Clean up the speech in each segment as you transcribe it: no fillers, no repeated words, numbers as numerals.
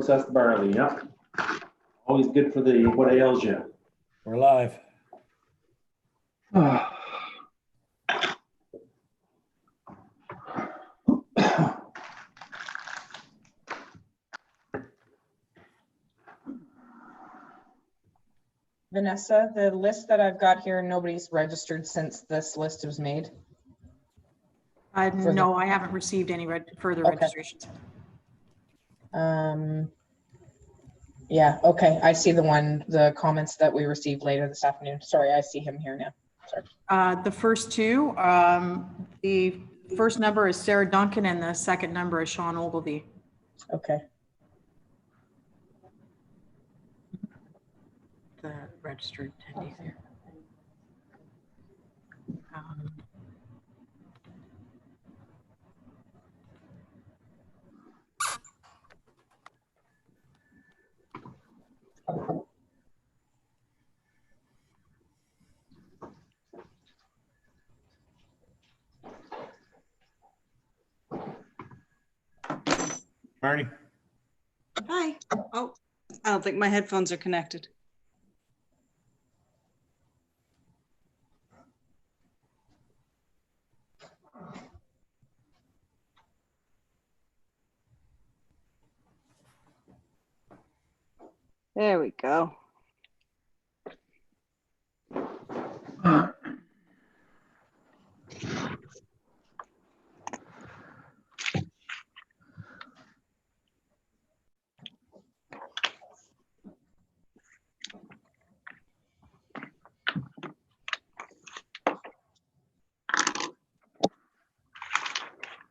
Process the barley, yeah. Always good for the what ails you. We're live. Vanessa, the list that I've got here, nobody's registered since this list was made. No, I haven't received any further registrations. Yeah, okay. I see the comments that we received later this afternoon. Sorry, I see him here now. Sorry. The first two, the first number is Sarah Duncan and the second number is Sean Ogilvie. Okay. The registered attendees here. Marty. Hi. Oh, I don't think my headphones are connected. There we go.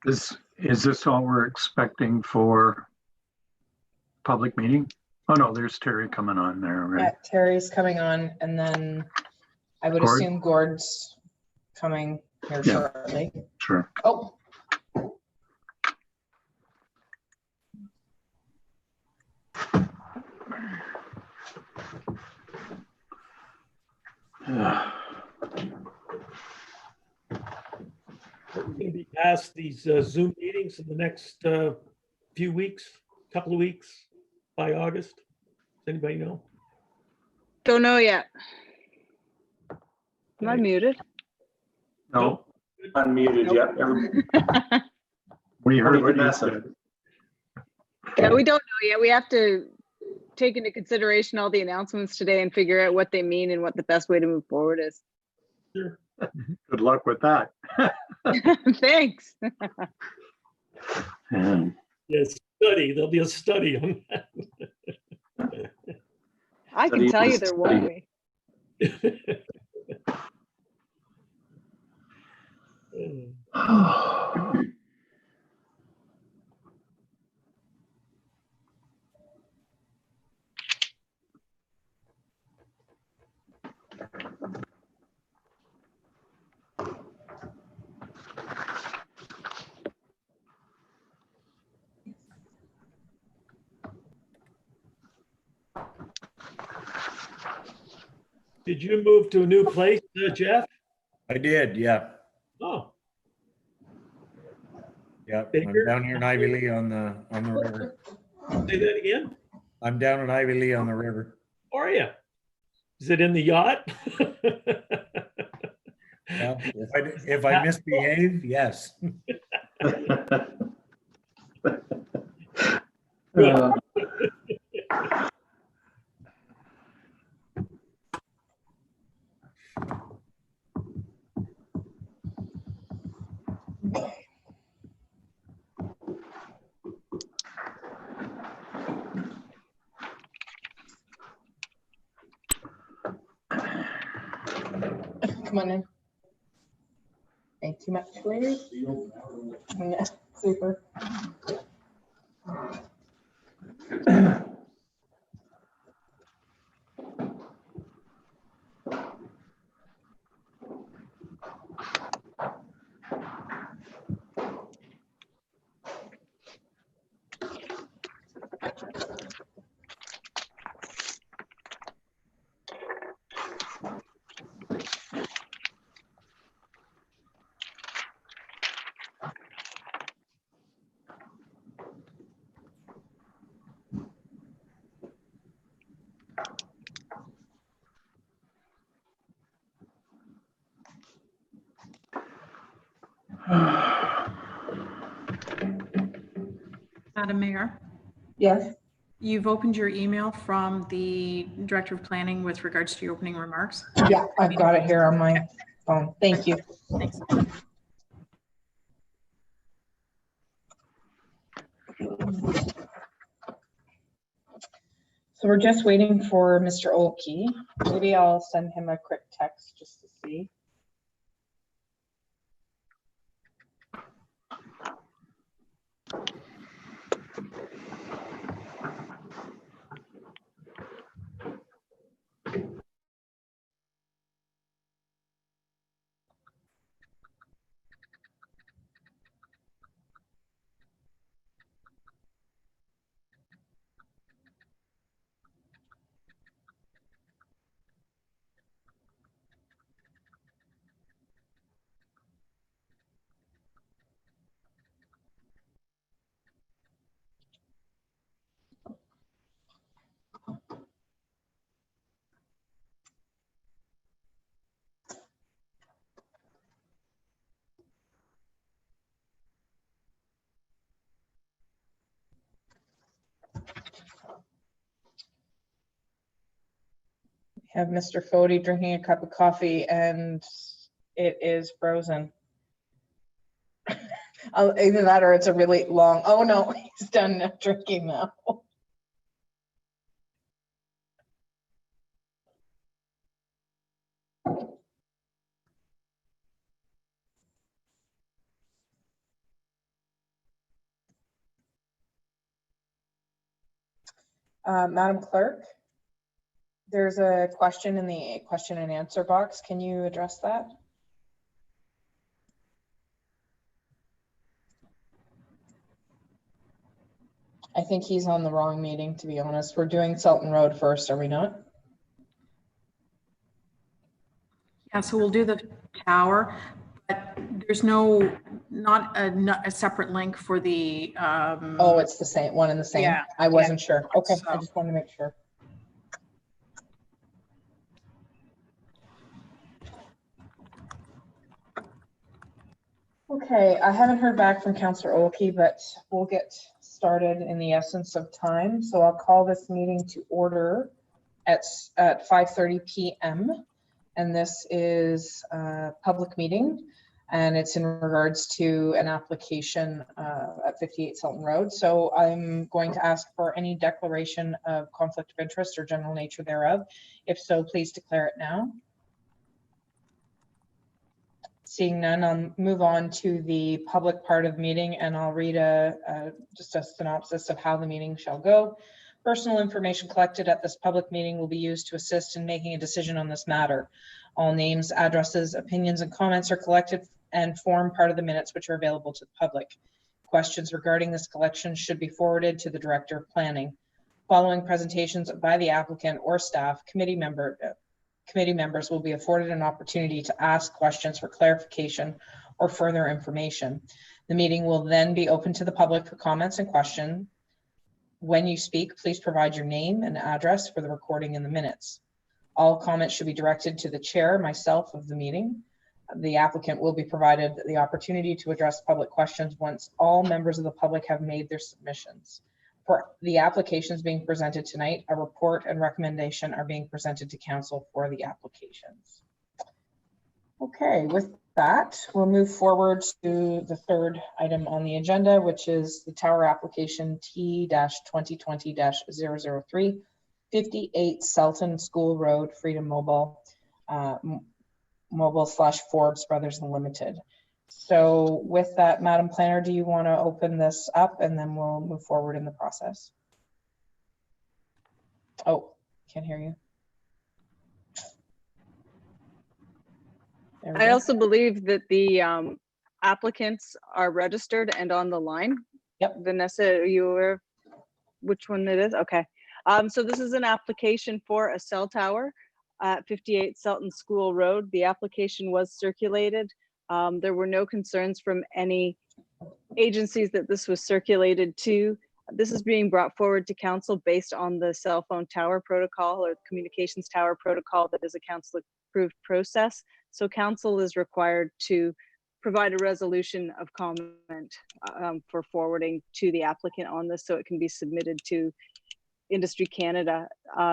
Is this all we're expecting for public meeting? Oh no, there's Terry coming on there, right? Yeah, Terry's coming on, and then I would Gord? assume Gord's coming here shortly. Sure. Oh. We're going to be past these Zoom meetings in the next few weeks, couple of weeks, by August. Does anybody know? Don't know yet. Am I Okay. muted? No, Unmuted, yeah. we heard what you Vanessa. said. Yeah, we don't know yet. We have to take into consideration all the announcements today and figure out what they mean and what the best way to move forward is. Sure. Good luck with that. Thanks. Yes, study. There'll be a study on that. I can tell you there won't be. Did you move to a new place, Jeff? I did, yeah. Oh, Yeah, Bigger? I'm down here in Ivy Lee on the river. say that again. I'm down in Ivy Lee on the river. How are you? Is it in the yacht? Well, if I misbehave, yes. Good. Come on in. Ain't too much later. Yeah, super. Madam Mayor, Yes. you've opened your email from the Director of Planning with regards to your opening remarks. Yeah, I've got it here on my phone. Thank you. Thanks. So we're just waiting for Mr. Olkey. Maybe I'll send him a quick text just to see. Have Mr. Fody drinking a cup of coffee and it is frozen. Either that or it's a really long, oh no, he's done drinking now. Madam Clerk, there's a question in the question and answer box. Can you address that? I think he's on the wrong meeting, to be honest. We're doing Selton Road first, are we not? Yeah, so we'll do the tower, but there's not a separate link for the. Oh, it's the same, one and the same? Yeah, I wasn't sure. Okay, I so. just wanted to make sure. Okay, I haven't heard back from Councillor Olkey, but we'll get started in the essence of time. So I'll call this meeting to order at 5:30 p.m. And this is a public meeting, and it's in regards to an application at 58 Selton Road. So I'm going to ask for any declaration of conflict of interest or general nature thereof. If so, please declare it now. Seeing none, I'll move on to the public part of the meeting, and I'll read just a synopsis of how the meeting shall go. Personal information collected at this public meeting will be used to assist in making a decision on this matter. All names, addresses, opinions, and comments are collected and form part of the minutes which are available to the public. Questions regarding this collection should be forwarded to the Director of Planning. Following presentations by the applicant or staff, committee members will be afforded an opportunity to ask questions for clarification or further information. The meeting will then be open to the public for comments and questions. When you speak, please provide your name and address for the recording in the minutes. All comments should be directed to the chair, myself, of the meeting. The applicant will be provided the opportunity to address public questions once all members of the public have made their submissions. For the applications being presented tonight, a report and recommendation are being presented to council for the applications. Okay, with that, we'll move forward to the third item on the agenda, which is the tower application T-2020-003, 58 Selton School Road, Freedom Mobile, Mobile/Forbes Brothers Limited. So with that, Madam Planner, do you want to open this up and then we'll move forward in the process? Oh, can't hear you. There we I go. also believe that the applicants are registered and on the line. Yep. Vanessa, are you aware of which one it is? Okay. So this is an application for a cell tower at 58 Selton School Road. The application was circulated. There were no concerns from any agencies that this was circulated to. This is being brought forward to council based on the cell phone tower protocol or communications tower protocol that is a council approved process. So council is required to provide a resolution of comment for forwarding to the applicant on this so it can be submitted to Industry Canada.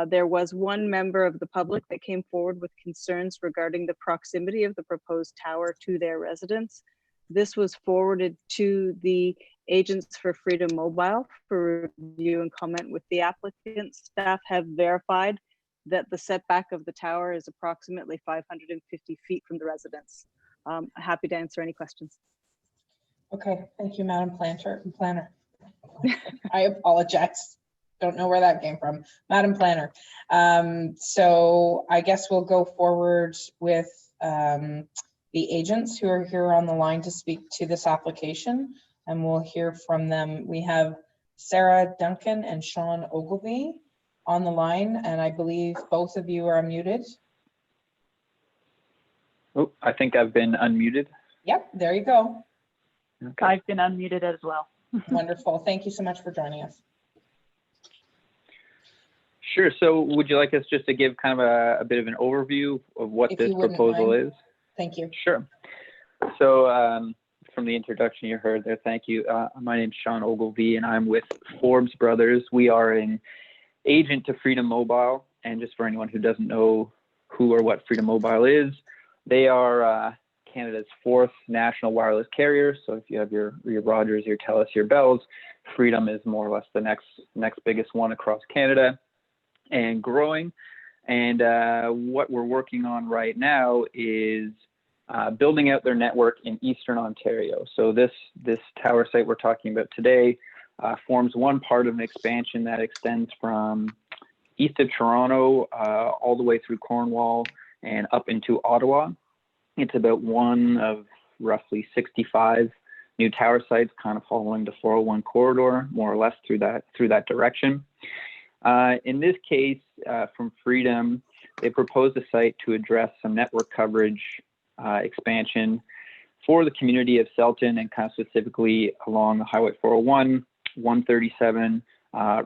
There was one member of the public that came forward with concerns regarding the proximity of the proposed tower to their residence. This was forwarded to the Agents for Freedom Mobile for review and comment with the applicant. Staff have verified that the setback of the tower is approximately 550 feet from the residence. Happy to answer any questions. Okay, thank you, Madam Planner. I apologize. Don't know where that came from. Madam Planner. So I guess we'll go forward with the agents who are here on the line to speak to this application, and we'll hear from them. We have Sarah Duncan and Sean Ogilvie on the line, and I believe both of you are muted. Oh, I think I've been unmuted. Yep, there you go. Okay. I've been unmuted as well. Wonderful. Thank you so much for joining us. Sure. So would you like us just to give kind of a bit of an overview of what If this you wouldn't proposal mind. is? Thank you. Sure. So from the introduction you heard there, thank you. My name's Sean Ogilvie, and I'm with Forbes Brothers. We are an agent to Freedom Mobile. And just for anyone who doesn't know who or what Freedom Mobile is, they are Canada's 4th national wireless carrier. So if you have your Rogers, your Telus, your Bells, Freedom is more or less the next biggest one across Canada and growing. And what we're working on right now is building out their network in Eastern Ontario. So this tower site we're talking about today forms one part of an expansion that extends from east of Toronto all the way through Cornwall and up into Ottawa. It's about one of roughly 65 new tower sites kind of following the 401 corridor, more or less through that direction. In this case, from Freedom, they proposed a site to address some network coverage expansion for the community of Selton, and kind of specifically along Highway 401, 137,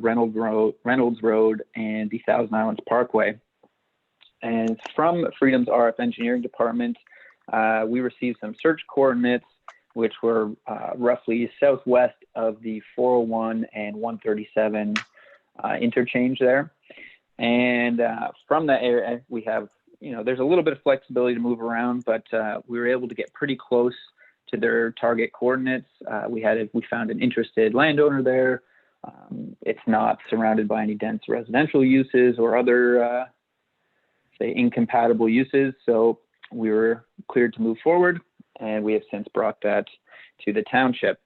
Reynolds Road, and the Thousand Islands Parkway. And from Freedom's RF engineering department, we received some search coordinates, which were roughly southwest of the 401 and 137 interchange there. And from that area, we have, there's a little bit of flexibility to move around, but we were able to get pretty close to their target coordinates. We found an interested landowner there. It's not surrounded by any dense residential uses or other, say, incompatible uses. So we were cleared to move forward, and we have since brought that to the township.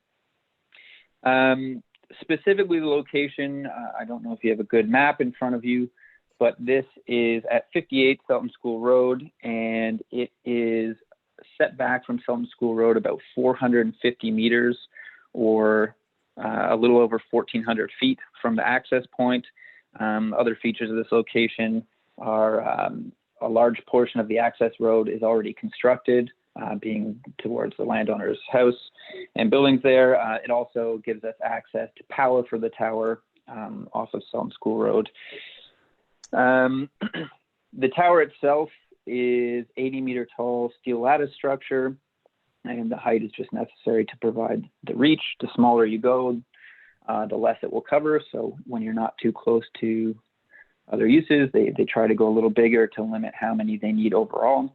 Specifically the location, I don't know if you have a good map in front of you, but this is at 58 Selton School Road, and it is set back from Selton School Road about 450 meters, or a little over 1,400 feet from the access point. Other features of this location are a large portion of the access road is already constructed, being towards the landowner's house and buildings there. It also gives us access to power for the tower off of Selton School Road. The tower itself is 80-meter tall steel lattice structure, and the height is just necessary to provide the reach. The smaller you go, the less it will cover. So when you're not too close to other uses, they try to go a little bigger to limit how many they need overall.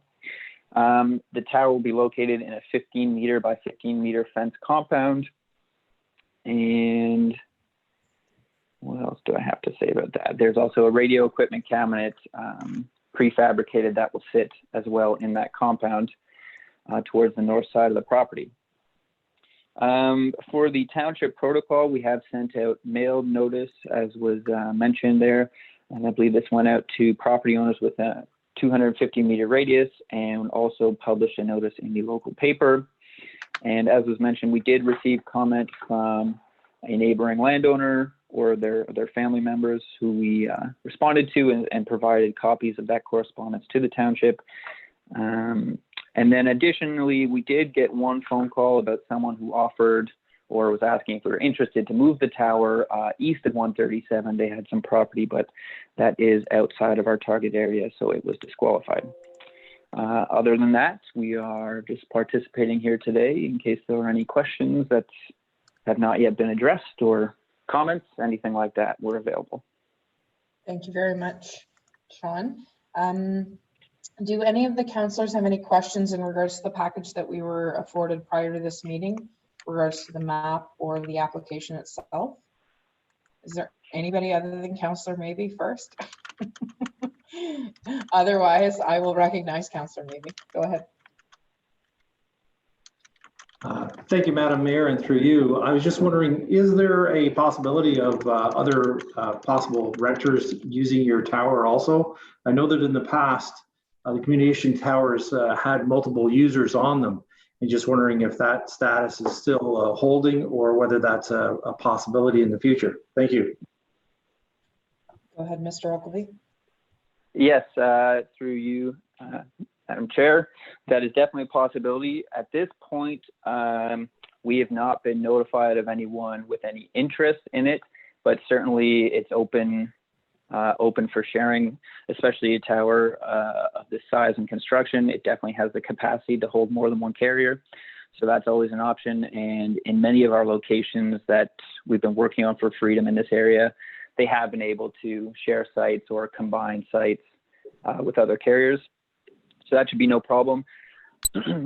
The tower will be located in a 15-meter by 15-meter fence compound. And what else do I have to say about that? There's also a radio equipment cabinet prefabricated that will sit as well in that compound towards the north side of the property. For the township protocol, we have sent out mailed notice, as was mentioned there, and I believe this went out to property owners with a 250-meter radius, and also published a notice in the local paper. And as was mentioned, we did receive comment from a neighboring landowner or their family members who we responded to and provided copies of that correspondence to the township. And then additionally, we did get one phone call about someone who offered or was asking if we were interested to move the tower east of 137. They had some property, but that is outside of our target area, so it was disqualified. Other than that, we are just participating here today in case there are any questions that have not yet been addressed or comments, anything like that, we're available. Thank you very much, Sean. Do any of the councillors have any questions in regards to the package that we were afforded prior to this meeting, in regards to the map or the application itself? Is there anybody other than Councillor Maybe first? Otherwise, I will recognize Councillor Maybe. Go ahead. Thank you, Madam Mayor, and through you. I was just wondering, is there a possibility of other possible renters using your tower also? I know that in the past, the communication towers had multiple users on them. And just wondering if that status is still holding or whether that's a possibility in the future. Thank you. Go ahead, Mr. Ogilvie. Yes, through you, Madam Chair, that is definitely a possibility. At this point, we have not been notified of anyone with any interest in it, but certainly it's open for sharing, especially a tower of this size and construction. It definitely has the capacity to hold more than one carrier. So that's always an option. And in many of our locations that we've been working on for Freedom in this area, they have been able to share sites or combine sites with other carriers. So that should be no problem.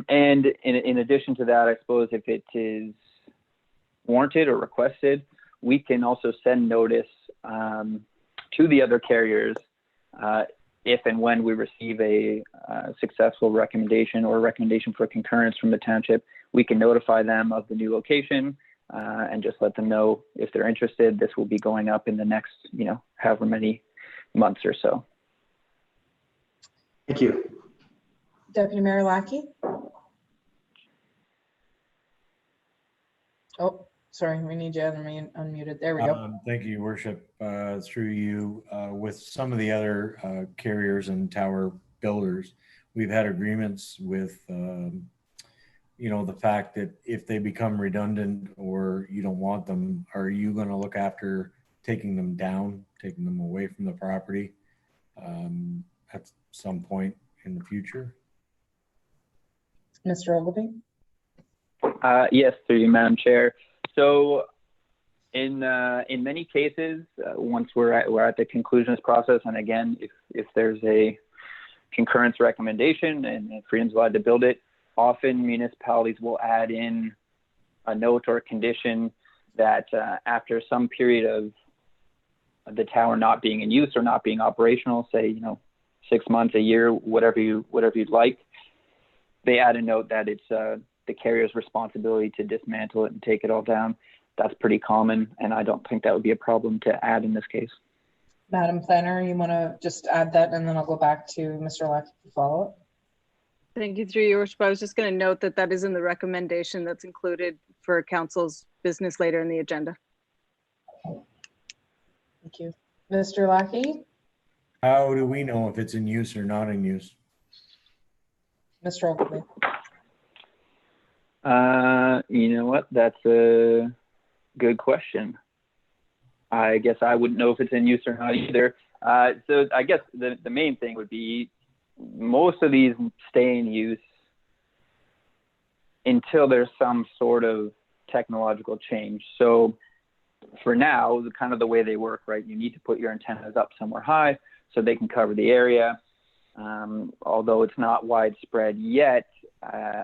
And in addition to that, I suppose if it is warranted or requested, we can also send notice to the other carriers if and when we receive a successful recommendation or a recommendation for concurrence from the township. We can notify them of the new location and just let them know if they're interested. This will be going up in the next, however many months or so. Thank you. Deputy Mayor Lackey. Oh, sorry, we need you unmuted. There we go. Thank you, Your Worship. Through you, with some of the other carriers and tower builders, we've had agreements with, the fact that if they become redundant or you don't want them, are you going to look after taking them down, taking them away from the property at some point in the future? Mr. Ogilvie. Yes, through you, Madam Chair. So in many cases, once we're at the conclusion of this process, and again, if there's a concurrence recommendation and Freedom's allowed to build it, often municipalities will add in a note or a condition that after some period of the tower not being in use or not being operational, say 6 months, a year, whatever you'd like, they add a note that it's the carrier's responsibility to dismantle it and take it all down. That's pretty common, and I don't think that would be a problem to add in this case. Madam Planner, you want to just add that, and then I'll go back to Mr. Lackey for follow-up. Thank you, through your worship. I was just going to note that that is in the recommendation that's included for council's business later in the agenda. Thank you. Mr. Lackey? How do we know if it's in use or not in use? Mr. Ogilvie? You know what? That's a good question. I guess I wouldn't know if it's in use or not either. So I guess the main thing would be most of these stay in use until there's some sort of technological change. So for now, the way they work, right? You need to put your antennas up somewhere high so they can cover the area. Although it's not widespread yet,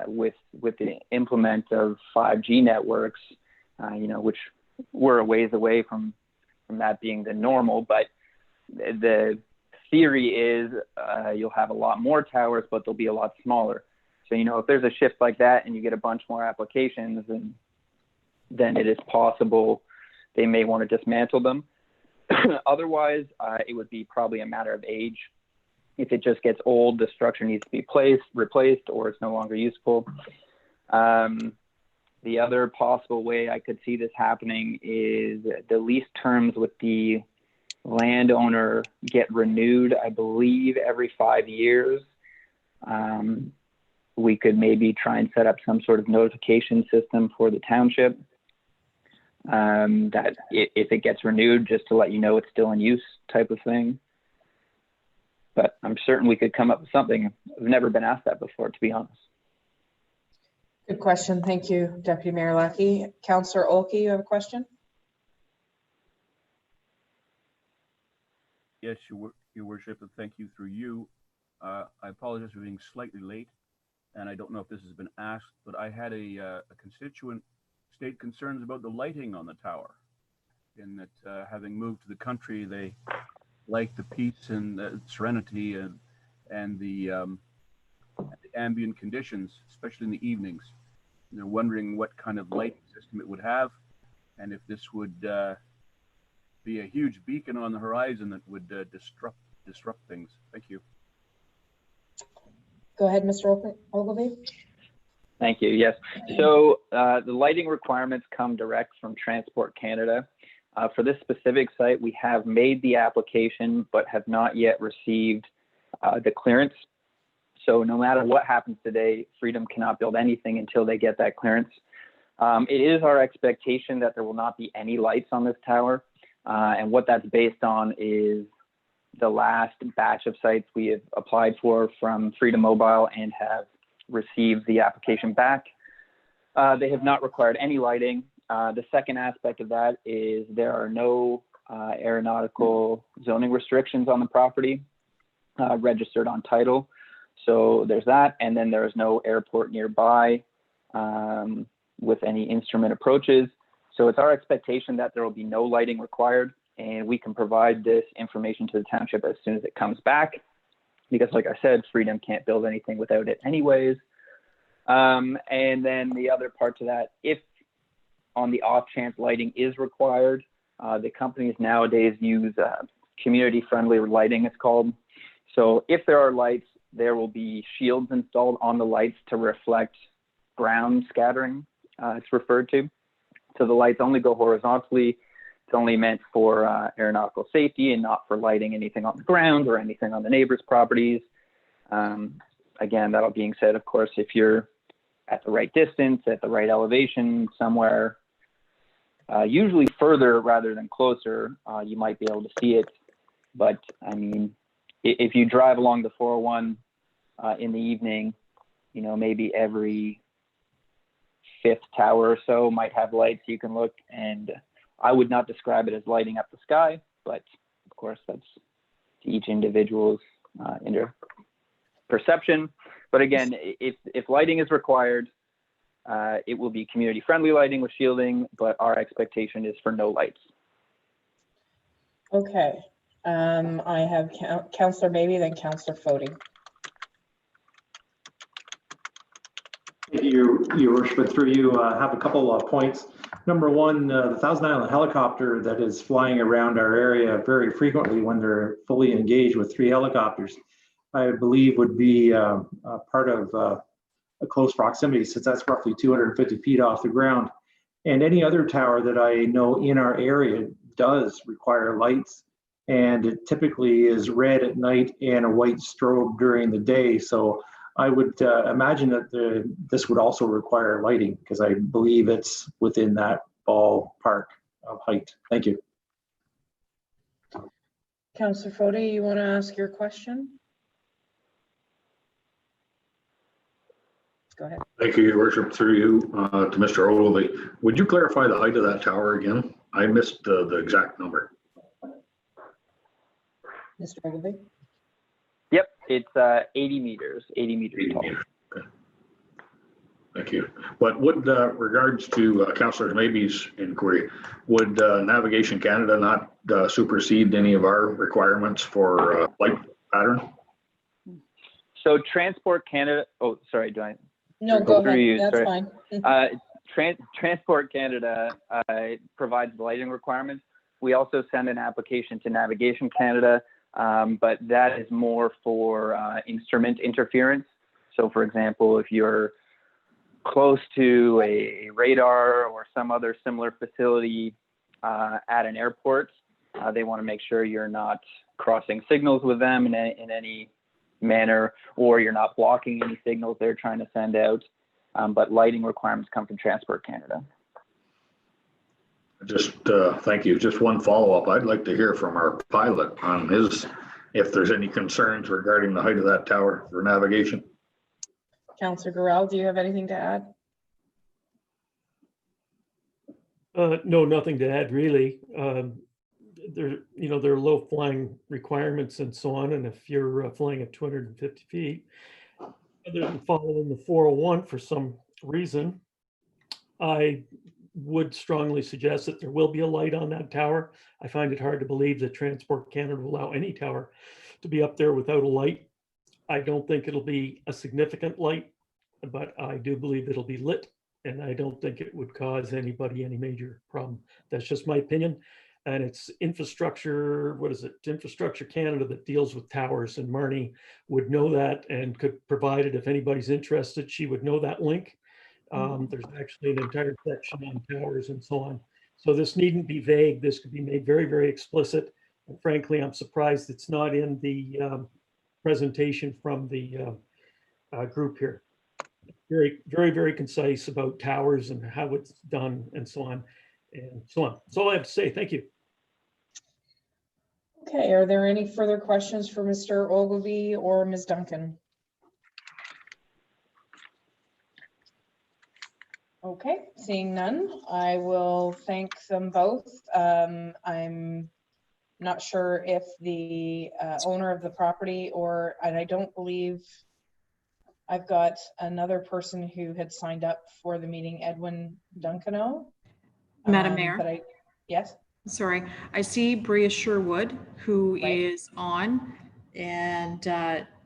with the implement of 5G networks, which we're a ways away from that being the normal, but the theory is you'll have a lot more towers, but they'll be a lot smaller. So, if there's a shift like that and you get a bunch more applications, then it is possible they may want to dismantle them. Otherwise, it would be probably a matter of age. If it just gets old, the structure needs to be replaced, or it's no longer useful. The other possible way I could see this happening is the lease terms with the landowner get renewed, I believe, every 5 years. We could maybe try and set up some sort of notification system for the township that if it gets renewed, just to let you know it's still in use type of thing. but I'm certain we could come up with something. I've never been asked that before, to be honest. Good question. Thank you, Deputy Mayor Lackey. Councillor Olkey, you have a question? Yes, Your Worship, and thank you through you. I apologize for being slightly late, and I don't know if this has been asked, but I had a constituent state concerns about the lighting on the tower, in that having moved to the country, they like the peace and serenity and the ambient conditions, especially in the evenings. And they're wondering what kind of lighting system it would have, and if this would be a huge beacon on the horizon that would disrupt things. Thank you. Go ahead, Mr. Ogilvie. Thank you. Yes. So the lighting requirements come direct from Transport Canada. For this specific site, we have made the application, but have not yet received the clearance. So no matter what happens today, Freedom cannot build anything until they get that clearance. It is our expectation that there will not be any lights on this tower. And what that's based on is the last batch of sites we have applied for from Freedom Mobile and have received the application back. They have not required any lighting. The second aspect of that is there are no aeronautical zoning restrictions on the property registered on title. So there's that. And then there is no airport nearby with any instrument approaches. So it's our expectation that there will be no lighting required, and we can provide this information to the township as soon as it comes back, because like I said, Freedom can't build anything without it anyways. And then the other part to that, if on the off chance lighting is required, the companies nowadays use community-friendly lighting, it's called. So if there are lights, there will be shields installed on the lights to reflect ground scattering, it's referred to. So the lights only go horizontally. It's only meant for aeronautical safety and not for lighting anything on the ground or anything on the neighbors' properties. Again, that all being said, of course, if you're at the right distance, at the right elevation, somewhere, usually further rather than closer, you might be able to see it. But I mean, if you drive along the 401 in the evening, you know, maybe every fifth tower or so might have lights you can look, and I would not describe it as lighting up the sky, but of course that's to each individual's perception. But again, if lighting is required, it will be community friendly lighting with shielding, but our expectation is for no lights. Okay, I have Councillor Maybe, then Councillor Foti. Thank you, Your Worship. Through you, have a couple of points. Number one, the Thousand Island helicopter that is flying around our area very frequently when they're fully engaged with 3 helicopters, I believe would be part of a close proximity, since that's roughly 250 feet off the ground. And any other tower that I know in our area does require lights, and it typically is red at night and a white strobe during the day. So I would imagine that this would also require lighting, because I believe it's within that ballpark of height. Thank you. Councillor Foti, you want to ask your question? Go ahead. Thank you, Your Worship. Through you to Mr. Ogilvie. Would you clarify the height of that tower again? I missed the exact number. Mr. Ogilvie? Yep, it's 80 meters, 80 meters tall. Okay. Thank you. But would regards to Councillor Maybe's inquiry, would Navigation Canada not supersede any of our requirements for light pattern? So Transport Canada, oh, sorry, do I? No, go ahead, that's fine. Transport Canada provides the lighting requirements. We also send an application to Navigation Canada, but that is more for instrument interference. So for example, if you're close to a radar or some other similar facility at an airport, they want to make sure you're not crossing signals with them in any manner, or you're not blocking any signals they're trying to send out. But lighting requirements come from Transport Canada. Just thank you. Just one follow-up. I'd like to hear from our pilot on his if there's any concerns regarding the height of that tower for navigation. Councillor Gorell, do you have anything to add? No, nothing to add really. There are low flying requirements and so on. And if you're flying at 250 feet, other than following the 401 for some reason, I would strongly suggest that there will be a light on that tower. I find it hard to believe that Transport Canada will allow any tower to be up there without a light. I don't think it'll be a significant light, but I do believe it'll be lit, and I don't think it would cause anybody any major problem. That's just my opinion. And it's infrastructure, what is it? Infrastructure Canada that deals with towers, and Marnie would know that and could provide it if anybody's interested. She would know that link. There's actually an entire section on towers and so on. So this needn't be vague. This could be made very, very explicit. And frankly, I'm surprised it's not in the presentation from the group here. Very, very, very concise about towers and how it's done and so on and so on. That's all I have to say. Thank you. Okay, are there any further questions for Mr. Ogilvie or Ms. Duncan? Okay, seeing none, I will thank them both. I'm not sure if the owner of the property and I don't believe I've got another person who had signed up for the meeting, Edwin Duncano. Madam Mayor. Yes. Sorry, I see Bria Sherwood, who is on, and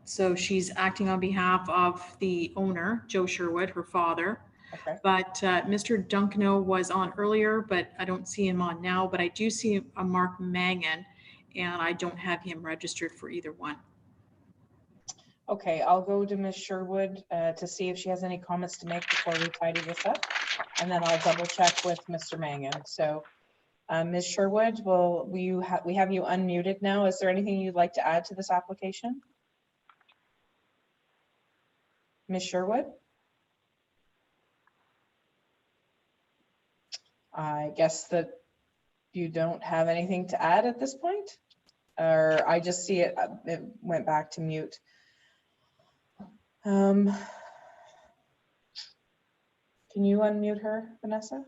so she's acting on behalf of the owner, Joe Sherwood, her father. Okay. But Mr. Duncano was on earlier, but I don't see him on now, but I do see a Mark Mangan, and I don't have him registered for either one. Okay, I'll go to Ms. Sherwood to see if she has any comments to make before we tidy this up, and then I'll double check with Mr. Mangan. So Ms. Sherwood, we have you unmuted now. Is there anything you'd like to add to this application? Ms. Sherwood? I guess that you don't have anything to add at this point, or I just see it went back to mute. Can you unmute her, Vanessa?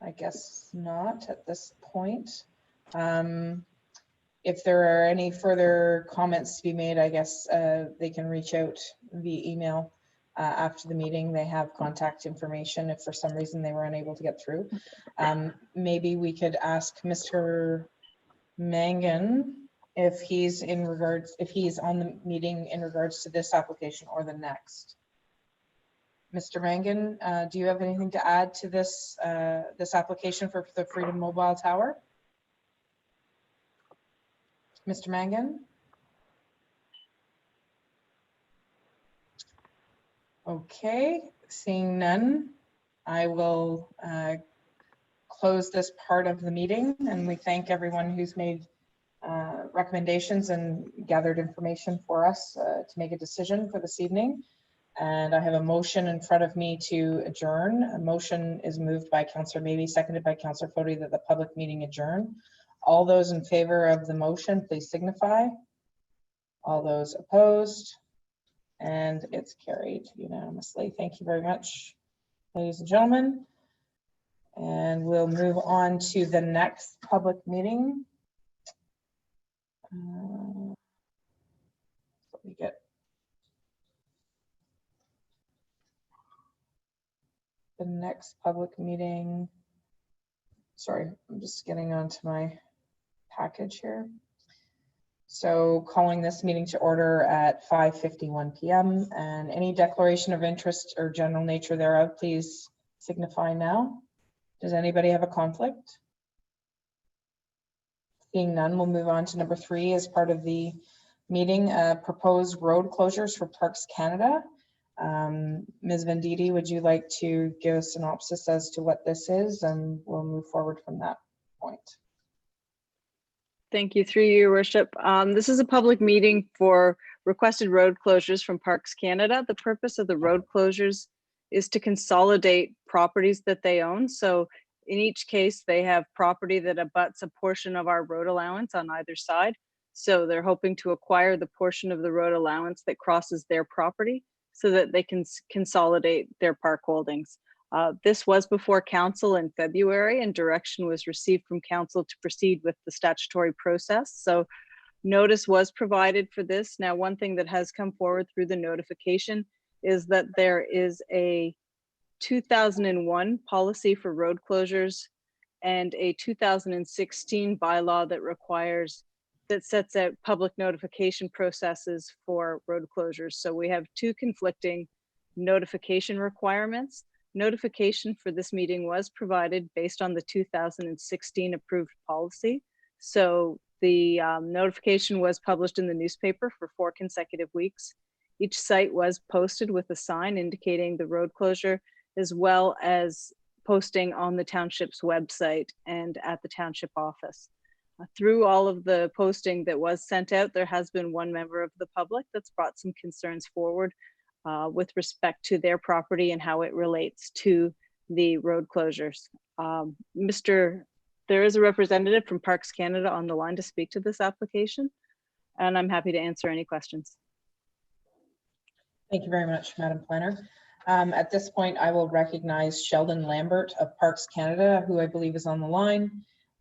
I guess not at this point. If there are any further comments to be made, I guess they can reach out via email after the meeting. They have contact information if for some reason they were unable to get through. Maybe we could ask Mr. Mangan if he's on the meeting in regards to this application or the next. Mr. Mangan, do you have anything to add to this this application for the Freedom Mobile Tower? Mr. Mangan? Okay, seeing none, I will close this part of the meeting, and we thank everyone who's made recommendations and gathered information for us to make a decision for this evening. And I have a motion in front of me to adjourn. A motion is moved by Councillor Maybe, seconded by Councillor Foti, that the public meeting adjourn. All those in favor of the motion, please signify. All those opposed, and it's carried unanimously. Thank you very much, ladies and gentlemen. And we'll move on to the next public meeting. Let me get the next public meeting. Sorry, I'm just getting onto my package here. So calling this meeting to order at 5:51 p.m. and any declaration of interest or general nature thereof, please signify now. Does anybody have a conflict? Seeing none, we'll move on to number 3 as part of the meeting, proposed road closures for Parks Canada. Ms. Venditti, would you like to give a synopsis as to what this is, and we'll move forward from that point. Thank you, through you, Your Worship. This is a public meeting for requested road closures from Parks Canada. The purpose of the road closures is to consolidate properties that they own. So In each case, they have property that abuts a portion of our road allowance on either side. So they're hoping to acquire the portion of the road allowance that crosses their property so that they can consolidate their park holdings. This was before council in February, and direction was received from council to proceed with the statutory process. So notice was provided for this. Now, one thing that has come forward through the notification is that there is a 2001 policy for road closures and a 2016 bylaw that sets out public notification processes for road closures. So we have two conflicting notification requirements. Notification for this meeting was provided based on the 2016 approved policy. So the notification was published in the newspaper for 4 consecutive weeks. Each site was posted with a sign indicating the road closure, as well as posting on the township's website and at the township office. Through all of the posting that was sent out, there has been one member of the public that's brought some concerns forward with respect to their property and how it relates to the road closures. There is a representative from Parks Canada on the line to speak to this application, and I'm happy to answer any questions. Thank you very much, Madam Planner. At this point, I will recognize Sheldon Lambert of Parks Canada, who I believe is on the line.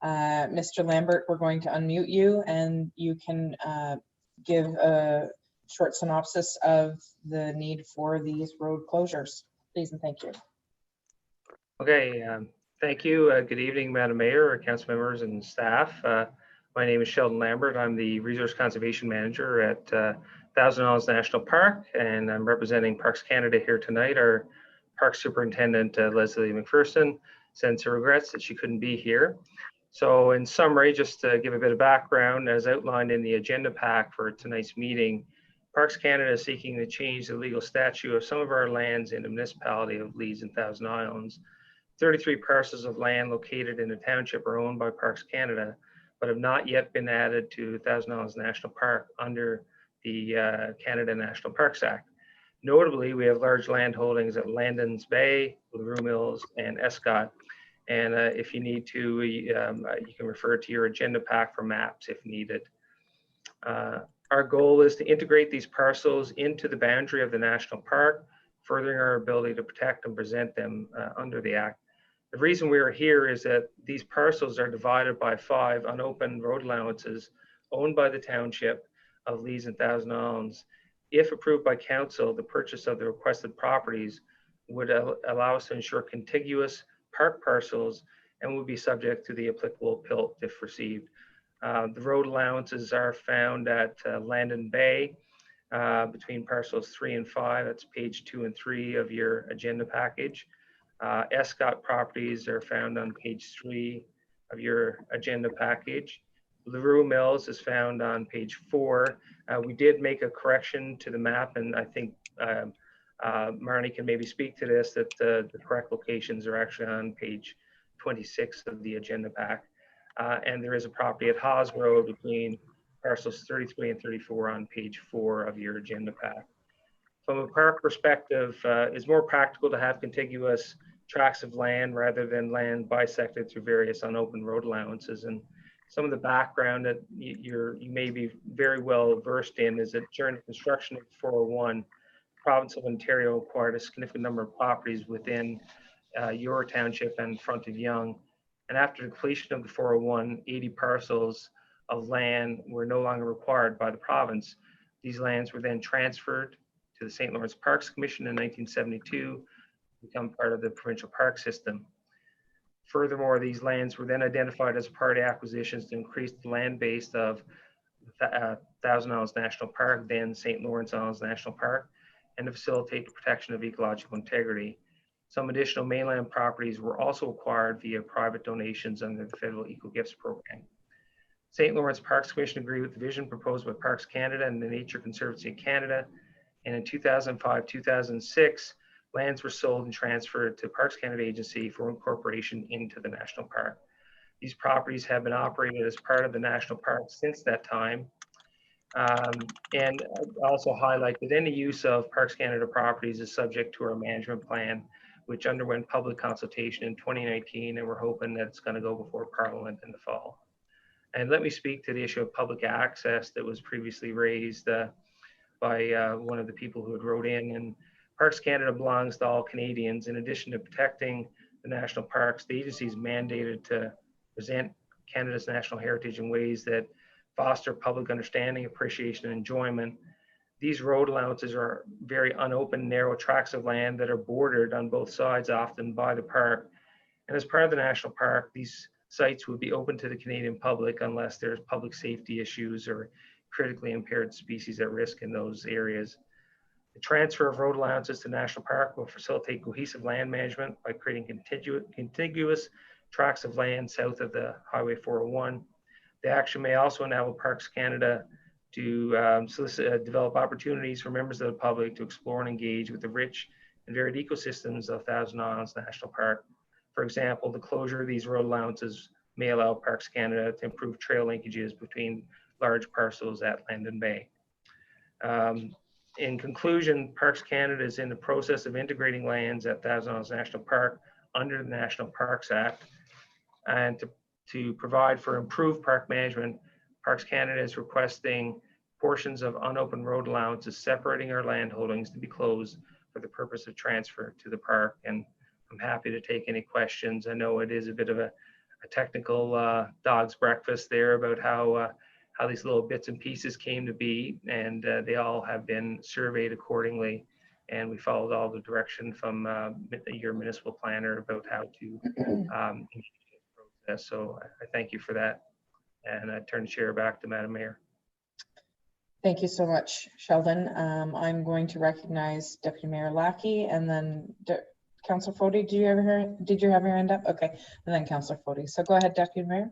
Mr. Lambert, we're going to unmute you, and you can give a short synopsis of the need for these road closures. Please and thank you. Okay, thank you. Good evening, Madam Mayor, council members, and staff. My name is Sheldon Lambert. I'm the Resource Conservation Manager at Thousand Islands National Park, and I'm representing Parks Canada here tonight. Our Park Superintendent, Leslie McPherson, sends her regrets that she couldn't be here. So in summary, just to give a bit of background, as outlined in the agenda pack for tonight's meeting, Parks Canada is seeking to change the legal statute of some of our lands in the municipality of Leeds and Thousand Islands. 33 parcels of land located in the township are owned by Parks Canada, but have not yet been added to Thousand Islands National Park under the Canada National Parks Act. Notably, we have large land holdings at Landon's Bay, LaRue Mills, and Escott. And if you need to, you can refer to your agenda pack for maps if needed. Our goal is to integrate these parcels into the boundary of the national park, furthering our ability to protect and present them under the Act. The reason we are here is that these parcels are divided by 5 unopened road allowances owned by the township of Leeds and Thousand Islands. If approved by council, the purchase of the requested properties would allow us to ensure contiguous park parcels and would be subject to the applicable PILT if received. The road allowances are found at Landon Bay between parcels 3 and 5. That's page 2 and 3 of your agenda package. Escott properties are found on page 3 of your agenda package. LaRue Mills is found on page 4. We did make a correction to the map, and I think Marnie can maybe speak to this, that the correct locations are actually on page 26 of the agenda pack. And there is a property at Haas Road between parcels 33 and 34 on page 4 of your agenda pack. From a park perspective, it's more practical to have contiguous tracts of land rather than land bisected through various unopened road allowances. And some of the background that you may be very well versed in is that during the construction of 401, the province of Ontario acquired a significant number of properties within your township and Fronted Young. And after the completion of the 401, 80 parcels of land were no longer required by the province. These lands were then transferred to the St. Lawrence Parks Commission in 1972 to become part of the provincial park system. Furthermore, these lands were then identified as part of acquisitions to increase the land base of Thousand Islands National Park, then St. Lawrence Islands National Park, and to facilitate the protection of ecological integrity. Some additional mainland properties were also acquired via private donations under the Federal Eco Gifts Program. St. Lawrence Parks Commission agreed with the vision proposed by Parks Canada and the Nature Conservancy of Canada. And in 2005-2006, lands were sold and transferred to Parks Canada Agency for incorporation into the national park. These properties have been operated as part of the national park since that time. And also highlight that any use of Parks Canada properties is subject to our management plan, which underwent public consultation in 2019, and we're hoping that it's going to go before Parliament in the fall. And let me speak to the issue of public access that was previously raised by one of the people who had wrote in. And Parks Canada belongs to all Canadians. In addition to protecting the national parks, the agency is mandated to present Canada's national heritage in ways that foster public understanding, appreciation, and enjoyment. These road allowances are very unopened, narrow tracts of land that are bordered on both sides, often by the park. And as part of the national park, these sites would be open to the Canadian public unless there's public safety issues or critically impaired species at risk in those areas. The transfer of road allowances to national park will facilitate cohesive land management by creating contiguous tracts of land south of the Highway 401. The action may also enable Parks Canada to develop opportunities for members of the public to explore and engage with the rich and varied ecosystems of Thousand Islands National Park. For example, the closure of these road allowances may allow Parks Canada to improve trail linkages between large parcels at Landon Bay. In conclusion, Parks Canada is in the process of integrating lands at Thousand Islands National Park under the National Parks Act. And to provide for improved park management, Parks Canada is requesting portions of unopened road allowances separating our land holdings to be closed for the purpose of transfer to the park. And I'm happy to take any questions. I know it is a bit of a technical dog's breakfast there about how these little bits and pieces came to be, and they all have been surveyed accordingly. And we followed all the direction from your municipal planner about how to process. So I thank you for that. And I turn the chair back to Madam Mayor. Thank you so much, Sheldon. I'm going to recognize Deputy Mayor Lackey, and then Councillor Fody. Did you have your hand up? Okay, and then Councillor Fody. So go ahead, Deputy Mayor.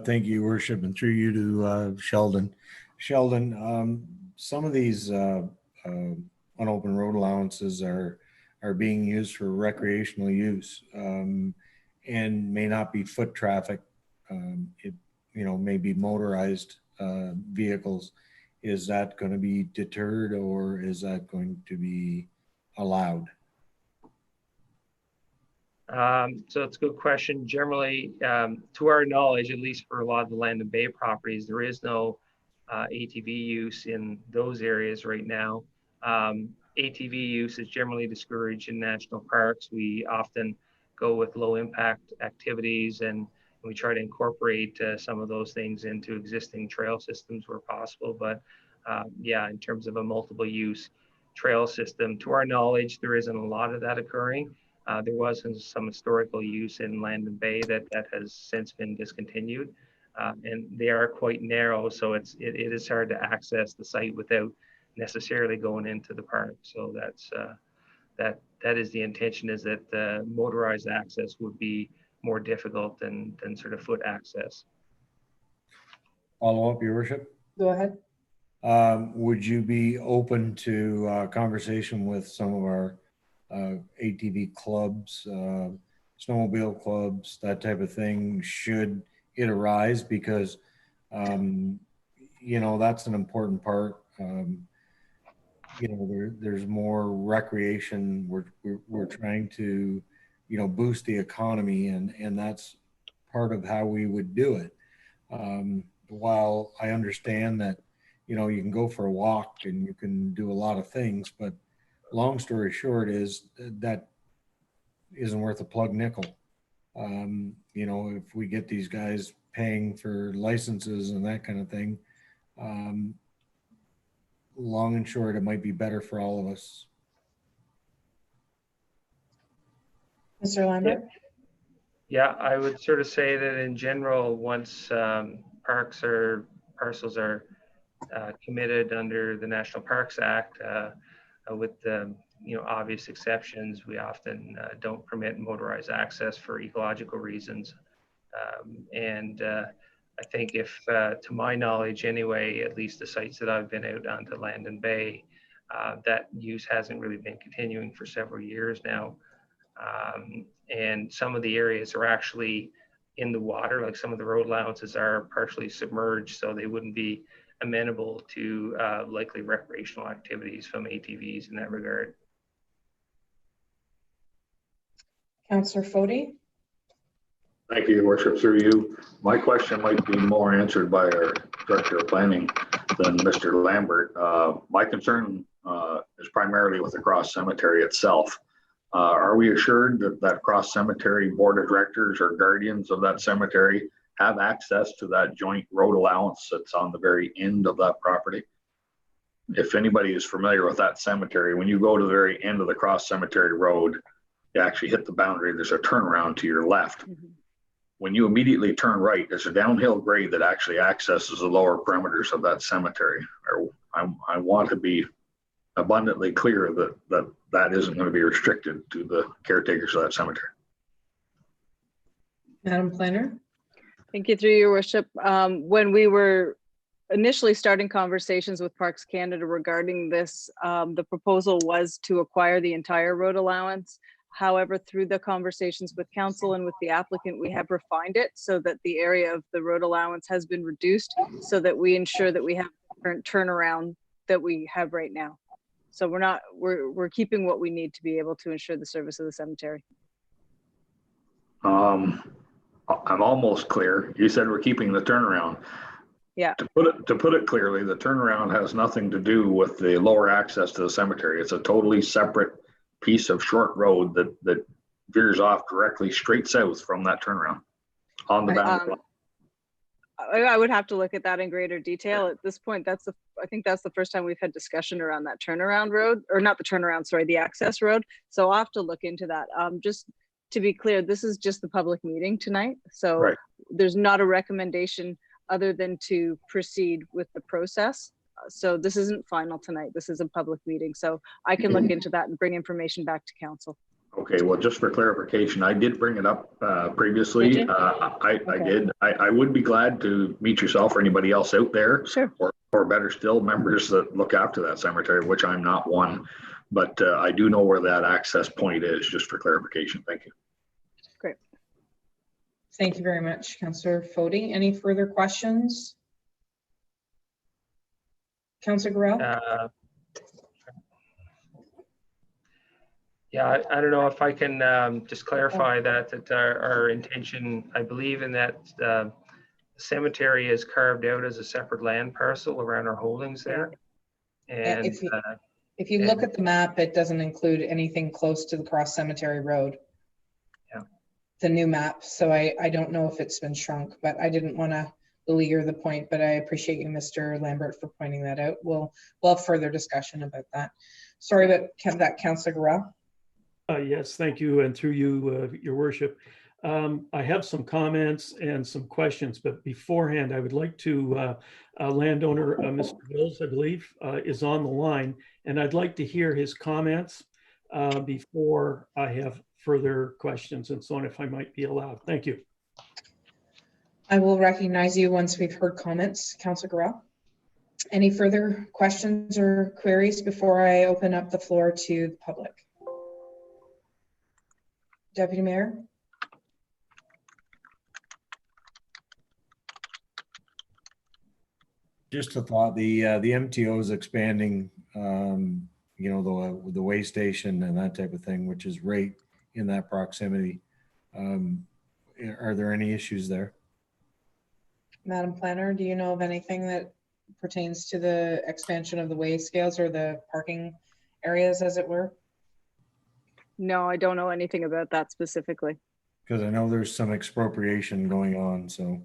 Thank you, Your Worship, and through you to Sheldon. Sheldon, some of these unopened road allowances are being used for recreational use and may not be foot traffic. It may be motorized vehicles. Is that going to be deterred, or is that going to be allowed? So it's a good question. Generally, to our knowledge, at least for a lot of the Landon Bay properties, there is no ATV use in those areas right now. ATV use is generally discouraged in national parks. We often go with low impact activities, and we try to incorporate some of those things into existing trail systems where possible. But yeah, in terms of a multiple use trail system, to our knowledge, there isn't a lot of that occurring. There was some historical use in Landon Bay that has since been discontinued, and they are quite narrow, so it is hard to access the site without necessarily going into the park. So that's that is the intention, is that motorized access would be more difficult than sort of foot access. Follow up, Your Worship. Go ahead. Would you be open to conversation with some of our ATV clubs, snowmobile clubs, that type of thing, should it arise? Because that's an important part. There's more recreation. We're trying to boost the economy, and that's part of how we would do it. While I understand that you can go for a walk and you can do a lot of things, but long story short is that isn't worth a plug nickel. If we get these guys paying for licenses and that kind of thing, long and short, it might be better for all of us. Mr. Lambert? Yeah, I would sort of say that in general, once parks or parcels are committed under the National Parks Act, with the obvious exceptions, we often don't permit motorized access for ecological reasons. I think if, to my knowledge anyway, at least the sites that I've been out onto Landon Bay, that use hasn't really been continuing for several years now. And some of the areas are actually in the water, like some of the road allowances are partially submerged, so they wouldn't be amenable to likely recreational activities from ATVs in that regard. Councillor Fody? Thank you, Your Worship, through you. My question might be more answered by our Director of Planning than Mr. Lambert. My concern is primarily with the Cross Cemetery itself. Are we assured that that Cross Cemetery Board of Directors or guardians of that cemetery have access to that joint road allowance that's on the very end of that property? If anybody is familiar with that cemetery, when you go to the very end of the Cross Cemetery Road, you actually hit the boundary, there's a turnaround to your left. When you immediately turn right, there's a downhill grade that actually accesses the lower perimeters of that cemetery. I want to be abundantly clear that isn't going to be restricted to the caretakers of that cemetery. Madam Planner? Thank you, through your worship. When we were initially starting conversations with Parks Canada regarding this, the proposal was to acquire the entire road allowance. However, through the conversations with council and with the applicant, we have refined it so that the area of the road allowance has been reduced so that we ensure that we have the current turnaround that we have right now. So we're keeping what we need to be able to ensure the service of the cemetery. I'm almost clear. You said we're keeping the turnaround. Yeah. To put it clearly, the turnaround has nothing to do with the lower access to the cemetery. It's a totally separate piece of short road that veers off directly straight south from that turnaround on the boundary line. I would have to look at that in greater detail. At this point, I think that's the first time we've had discussion around that turnaround road, or not the turnaround, sorry, the access road. So I'll have to look into that. Just to be clear, this is just the public meeting tonight. So right. There's not a recommendation other than to proceed with the process. So this isn't final tonight. This is a public meeting. So I can look into that and bring information back to council. Okay, well, just for clarification, I did bring it up previously. I did. I would be glad to meet yourself or anybody else out there. Sure. Or better still, members that look after that cemetery, which I'm not one. But I do know where that access point is, just for clarification. Thank you. Great. Thank you very much, Councillor Fody. Any further questions? Councillor Garrell? Yeah, I don't know if I can just clarify that our intention, I believe, in that the cemetery is carved out as a separate land parcel around our holdings there. And if you look at the map, it doesn't include anything close to the Cross Cemetery Road. Yeah. The new map. So I don't know if it's been shrunk, but I didn't want to beleaguer the point, but I appreciate you, Mr. Lambert, for pointing that out. We'll have further discussion about that. Sorry about that, Councillor Garrell. Yes, thank you. And through you, Your Worship. I have some comments and some questions, but beforehand, I would like to, landowner, Mr. Wills, I believe, is on the line, and I'd like to hear his comments before I have further questions and so on, if I might be allowed. Thank you. I will recognize you once we've heard comments, Councillor Garrell. Any further questions or queries before I open up the floor to the public? Deputy Mayor? Just a thought, the MTO is expanding, you know, the way station and that type of thing, which is right in that proximity. Are there any issues there? Madam Planner, do you know of anything that pertains to the expansion of the way scales or the parking areas, as it were? No, I don't know anything about that specifically. Because I know there's some expropriation going on, so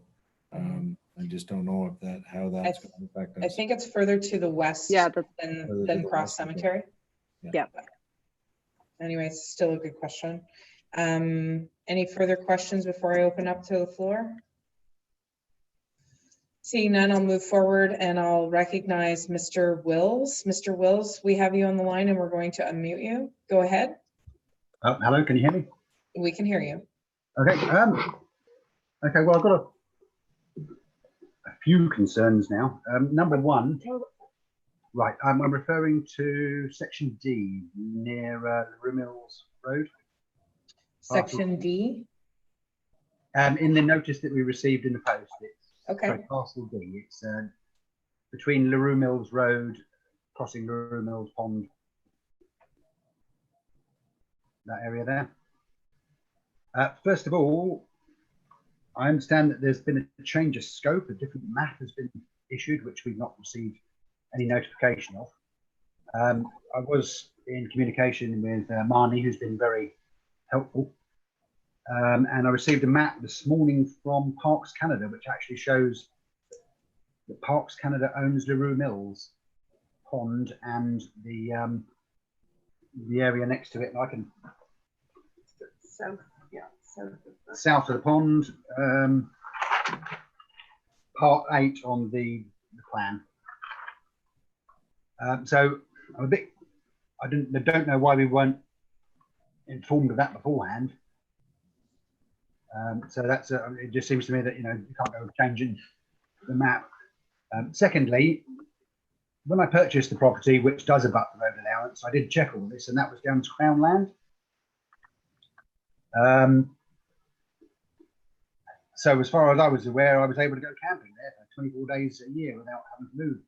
I just don't know if how that's going to affect us. I think it's further to the west than Cross Cemetery. Yeah. Anyway, it's still a good question. Any further questions before I open up to the floor? Seeing none, I'll move forward and I'll recognize Mr. Wills. Mr. Wills, we have you on the line and we're going to unmute you. Go ahead. Hello, can you hear me? We can hear you. Okay. Okay. Well, I've got a few concerns now. Number one, right. I'm referring to section D near Rue Mills Road. Section D. In the notice that we received in the post, it's okay. Parcel D. It's between LaRue Mills Road, crossing LaRue Mills Pond. That area there. First of all, I understand that there's been a change of scope. A different map has been issued, which we've not received any notification of. I was in communication with Marnie, who's been very helpful. And I received a map this morning from Parks Canada, which actually shows that Parks Canada owns LaRue Mills Pond and the area next to it. And I can south of the pond, part 8 on the plan. So I'm a bit, I don't know why we weren't informed of that beforehand. So that's it just seems to me that, you know, you can't go changing the map. Secondly, when I purchased the property, which does abut the road allowance, I did check all this, and that was down as Crown land. So as far as I was aware, I was able to go camping there for 24 days a year without having to move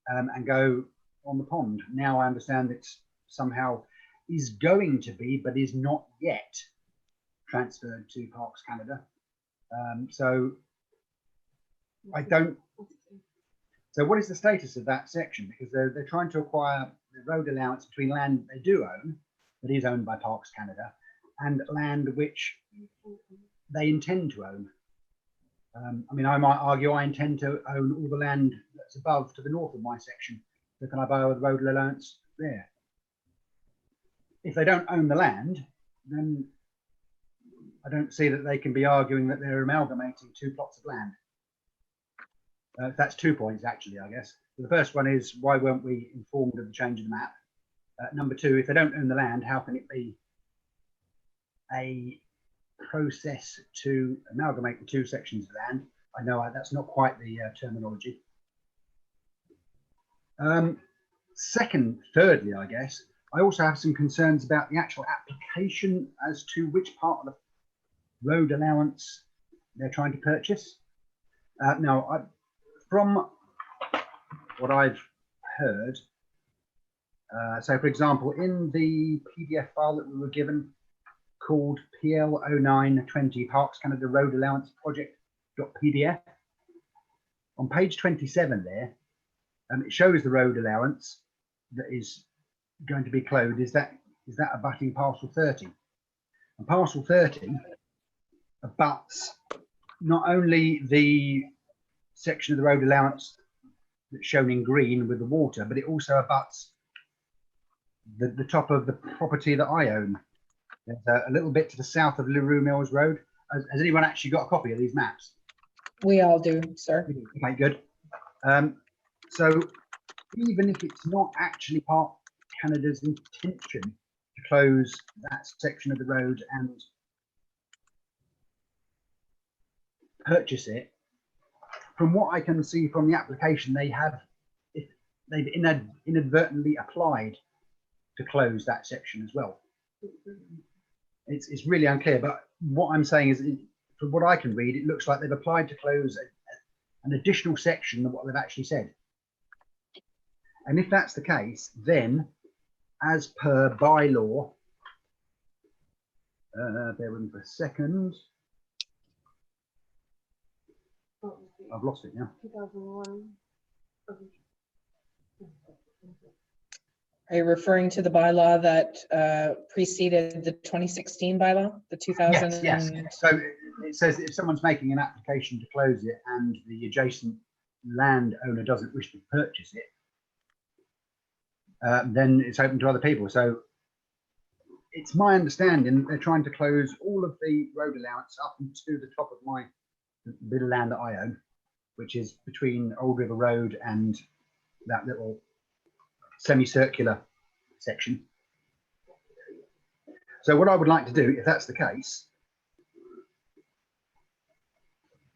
and go on the pond. Now I understand it's somehow is going to be, but is not yet transferred to Parks Canada. So I don't. So what is the status of that section? Because they're trying to acquire the road allowance between land they do own, that is owned by Parks Canada, and land which they intend to own. I mean, I might argue I intend to own all the land that's above to the north of my section. So can I buy the road allowance there? If they don't own the land, then I don't see that they can be arguing that they're amalgamating 2 plots of land. That's 2 points, actually, I guess. So the first one is, why weren't we informed of the change of the map? Number 2, if they don't own the land, how can it be a process to amalgamate the 2 sections of land? I know that's not quite the terminology. Thirdly, I guess, I also have some concerns about the actual application as to which part of the road allowance they're trying to purchase. Now, from what I've heard, so for example, in the PDF file that we were given called PL0920 Parks Canada Road Allowance Project.pdf, on page 27 there, it shows the road allowance that is going to be closed. Is that abutting parcel 30? And parcel 30 abuts not only the section of the road allowance that's shown in green with the water, but it also abuts the top of the property that I own. There's a little bit to the south of LaRue Mills Road. Has anyone actually got a copy of these maps? We all do, sir. Okay, good. So even if it's not actually Park Canada's intention to close that section of the road and purchase it, from what I can see from the application, they've inadvertently applied to close that section as well. It's really unclear, but what I'm saying is, from what I can read, it looks like they've applied to close an additional section than what they've actually said. And if that's the case, then as per bylaw, bear with me for a second. I've lost it now. 2001. Are you referring to the bylaw that preceded the 2016 bylaw, the 2000? Yes. So it says that if someone's making an application to close it and the adjacent landowner doesn't wish to purchase it, then it's open to other people. So it's my understanding they're trying to close all of the road allowance up to the top of my bit of land that I own, which is between Old River Road and that little semicircular section. So what I would like to do, if that's the case,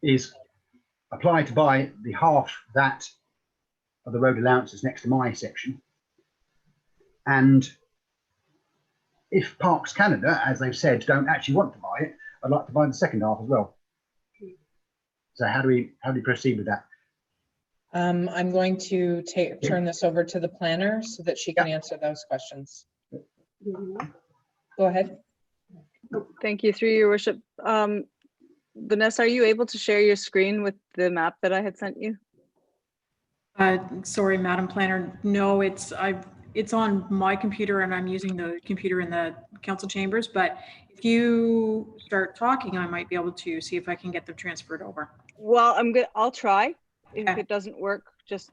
is apply to buy the half that of the road allowances next to my section. And if Parks Canada, as they've said, don't actually want to buy it, I'd like to buy the second half as well. So how do we proceed with that? I'm going to turn this over to the planner so that she can answer those questions. Go ahead. Thank you, through your worship. Vanessa, are you able to share your screen with the map that I had sent you? Sorry, Madam Planner. No, it's on my computer and I'm using the computer in the council chambers. But if you start talking, I might be able to see if I can get them transferred over. Well, I'll try. If it doesn't work, just.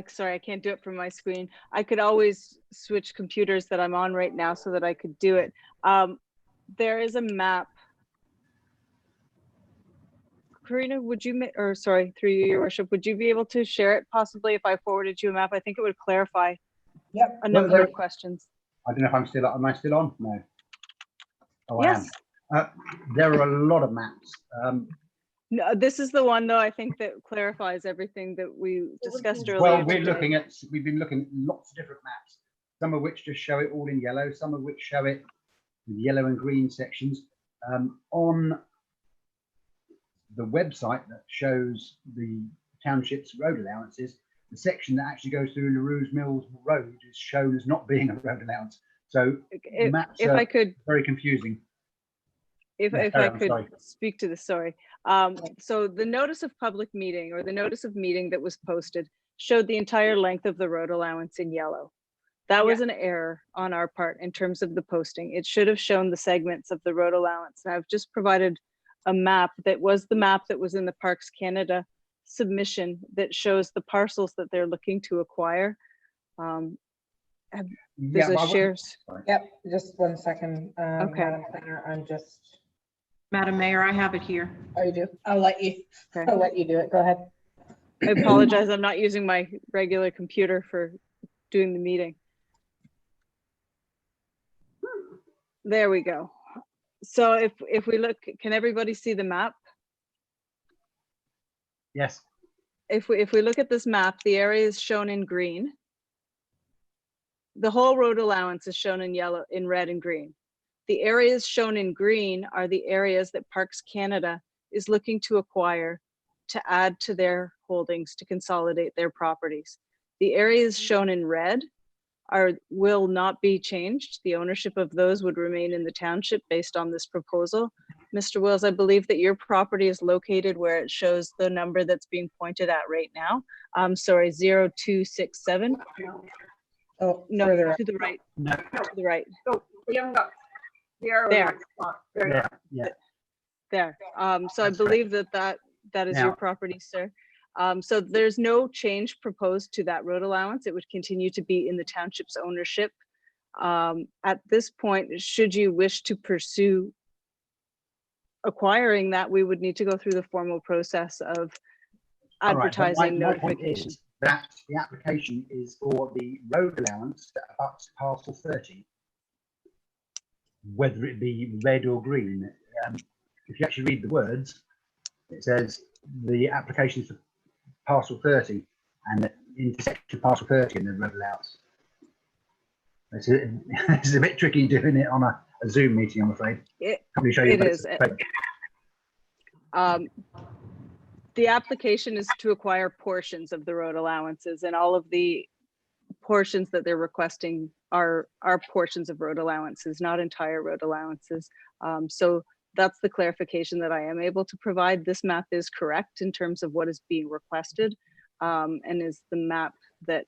Sorry, I can't do it from my screen. I could always switch computers that I'm on right now so that I could do it. There is a map. Karina, would you, or sorry, through you, your worship, would you be able to share it possibly if I forwarded you a map? I think it would clarify a number of questions. I don't know if I'm still, am I still on? No. Oh, yes. I am. There are a lot of maps. No, this is the one though, I think that clarifies everything that we discussed earlier. Well, we've been looking at lots of different maps, some of which just show it all in yellow, some of which show it with yellow and green sections. On the website that shows the township's road allowances, the section that actually goes through LaRue's Mills Road is shown as not being a road allowance. So maps are very confusing. If I could speak to this, sorry. So the notice of public meeting or the notice of meeting that was posted showed the entire length of the road allowance in yellow. That was an error on our part in terms of the posting. It should have shown the segments of the road allowance. And I've just provided a map that was the map that was in the Parks Canada submission that shows the parcels that they're looking to acquire. There's a shares. Yep, just 1 second. Okay. Madam Planner, I'm just. Madam Mayor, I have it here. Oh, you do? I'll let you do it. Go ahead. I apologize. I'm not using my regular computer for doing the meeting. There we go. So if we look, can everybody see the map? Yes. If we look at this map, the area is shown in green. The whole road allowance is shown in yellow, in red and green. The areas shown in green are the areas that Parks Canada is looking to acquire to add to their holdings to consolidate their properties. The areas shown in red will not be changed. The ownership of those would remain in the township based on this proposal. Mr. Wills, I believe that your property is located where it shows the number that's being pointed at right now. I'm sorry, 0267. Oh, no, further to the right. No. To the right. Oh, there. There. So I believe that is your property, sir. So there's no change proposed to that road allowance. It would continue to be in the township's ownership. At this point, should you wish to pursue acquiring that, we would need to go through the formal process of advertising notification. That the application is for the road allowance that abuts parcel 30, whether it be red or green. If you actually read the words, it says the application is for parcel 30 and the intersection of parcel 30 and the road allowance. It's a bit tricky doing it on a Zoom meeting, I'm afraid. It is. The application is to acquire portions of the road allowances, and all of the portions that they're requesting are portions of road allowances, not entire road allowances. So that's the clarification that I am able to provide. This map is correct in terms of what is being requested, and is the map that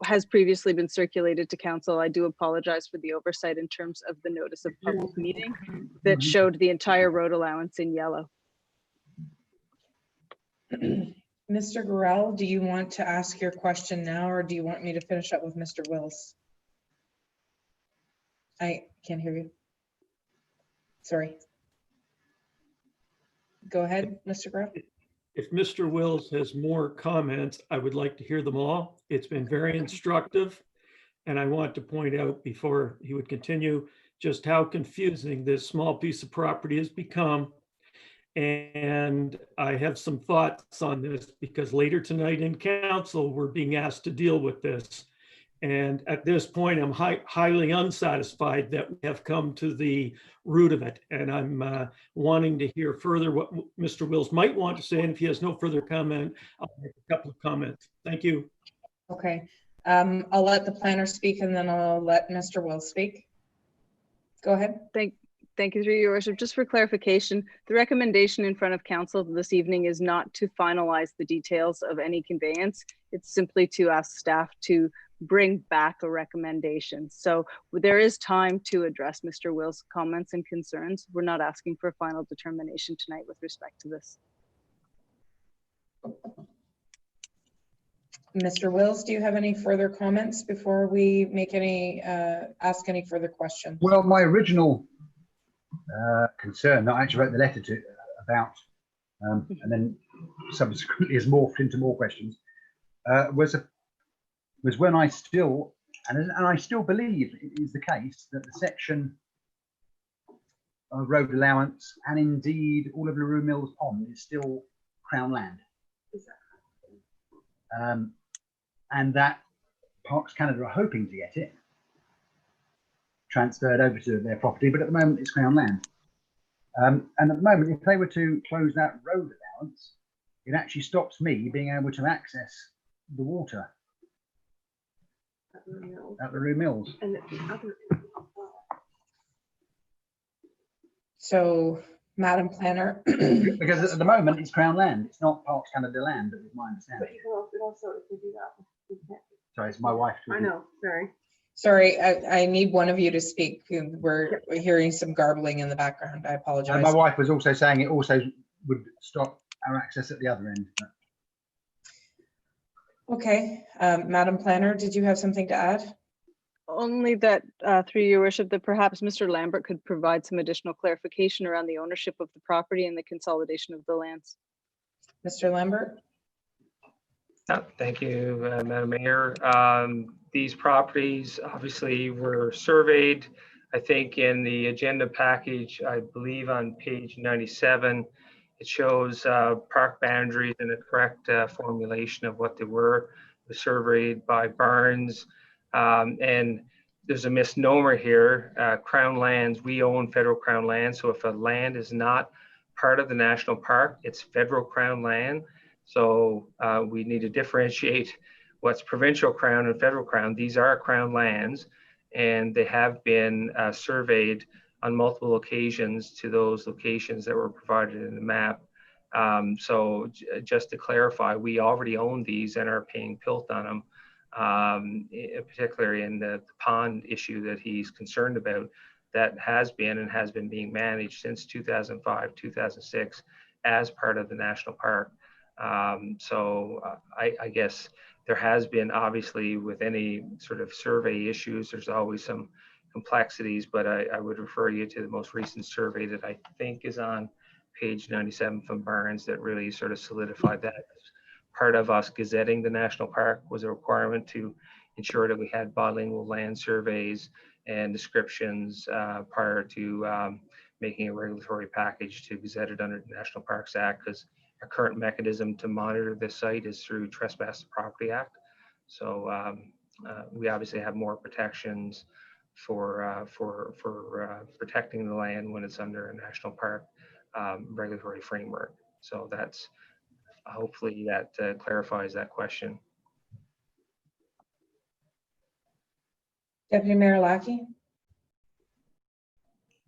has previously been circulated to council. I do apologize for the oversight in terms of the notice of public meeting that showed the entire road allowance in yellow. Mr. Gorell, do you want to ask your question now, or do you want me to finish up with Mr. Wills? I can't hear you. Sorry. Go ahead, Mr. Gorell. If Mr. Wills has more comments, I would like to hear them all. It's been very instructive. And I want to point out before he would continue just how confusing this small piece of property has become. And I have some thoughts on this because later tonight in council, we're being asked to deal with this. And at this point, I'm highly unsatisfied that we have come to the root of it. And I'm wanting to hear further what Mr. Wills might want to say. And if he has no further comment, I'll make a couple of comments. Thank you. Okay. I'll let the planner speak and then I'll let Mr. Wills speak. Go ahead. Thank you, through your worship. Just for clarification, the recommendation in front of council this evening is not to finalize the details of any conveyance. It's simply to ask staff to bring back a recommendation. So there is time to address Mr. Will's comments and concerns. We're not asking for a final determination tonight with respect to this. Mr. Wills, do you have any further comments before we make any, ask any further questions? Well, my original concern that I actually wrote the letter to about, and then subsequently has morphed into more questions, was when I still, and I still believe it is the case, that the section of road allowance and indeed all of LaRue Mills Pond is still Crown land. And that Parks Canada are hoping to get it transferred over to their property, but at the moment it's Crown land. And at the moment, if they were to close that road allowance, it actually stops me being able to access the water at LaRue Mills. So, Madam Planner. Because at the moment it's Crown land, it's not Parks Canada land, is my understanding. But you can also, if you do that, you can't. Sorry, it's my wife talking. I know, sorry. Sorry, I need one of you to speak. We're hearing some garbling in the background. I apologize. And my wife was also saying it also would stop our access at the other end. Okay, Madam Planner, did you have something to add? Only that, through your worship, that perhaps Mr. Lambert could provide some additional clarification around the ownership of the property and the consolidation of the lands. Mr. Lambert? Thank you, Madam Mayor. These properties obviously were surveyed, I think in the agenda package, I believe on page 97, it shows park boundaries and the correct formulation of what they were. It was surveyed by Barnes. And there's a misnomer here. Crown lands, we own federal Crown land. So if a land is not part of the national park, it's federal Crown land. So we need to differentiate what's provincial Crown and federal Crown. These are Crown lands, and they have been surveyed on multiple occasions to those locations that were provided in the map. So just to clarify, we already own these and are paying PILT on them, particularly in the pond issue that he's concerned about. That has been and has been being managed since 2005, 2006 as part of the national park. I guess there has been, obviously, with any sort of survey issues, there's always some complexities, but I would refer you to the most recent survey that I think is on page 97 from Barnes that really sort of solidified that. Part of us gazetting the national park was a requirement to ensure that we had bilingual land surveys and descriptions prior to making a regulatory package to gazette it under the National Parks Act, because our current mechanism to monitor this site is through Trespass Property Act. So we obviously have more protections for protecting the land when it's under a national park regulatory framework. So that's hopefully that clarifies that question. Deputy Mayor Lackey.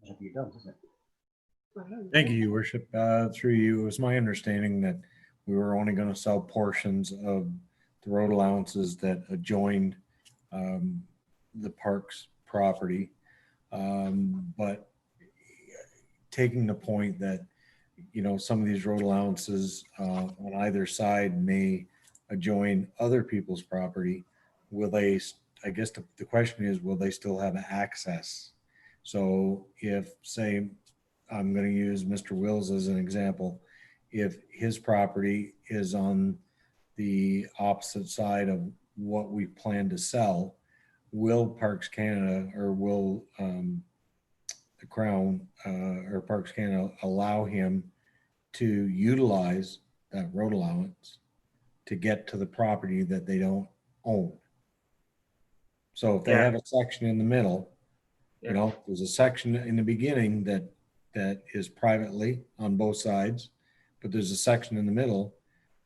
Thank you, Your Worship. Through you, it was my understanding that we were only going to sell portions of the road allowances that adjoined the park's property. But taking the point that, you know, some of these road allowances on either side may adjoin other people's property, will they, I guess the question is, will they still have access? So if, say, I'm going to use Mr. Wills as an example, if his property is on the opposite side of what we plan to sell, will Parks Canada or will the Crown or Parks Canada allow him to utilize that road allowance to get to the property that they don't own? So if they Yeah. have a section in the middle, Yeah. you know, there's a section in the beginning that is privately on both sides, but there's a section in the middle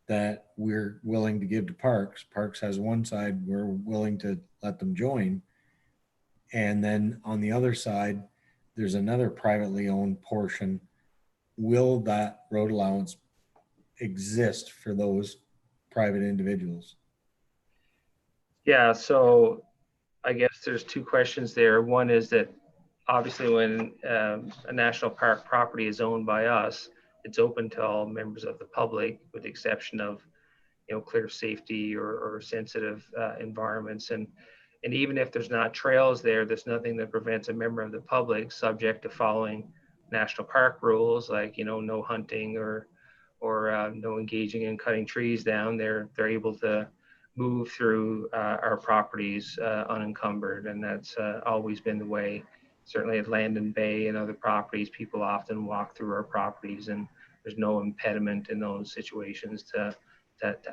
that we're willing to give to Parks. Parks has one side we're willing to let them join. And then on the other side, there's another privately owned portion. Will that road allowance exist for those private individuals? Yeah, so I guess there's two questions there. One is that obviously when a national park property is owned by us, it's open to all members of the public with the exception of, clear safety or sensitive environments. And even if there's not trails there, there's nothing that prevents a member of the public subject to following national park rules, like, no hunting or no engaging in cutting trees down. They're able to move through our properties unencumbered, and that's always been the way. Certainly at Landon Bay and other properties, people often walk through our properties, and there's no impediment in those situations to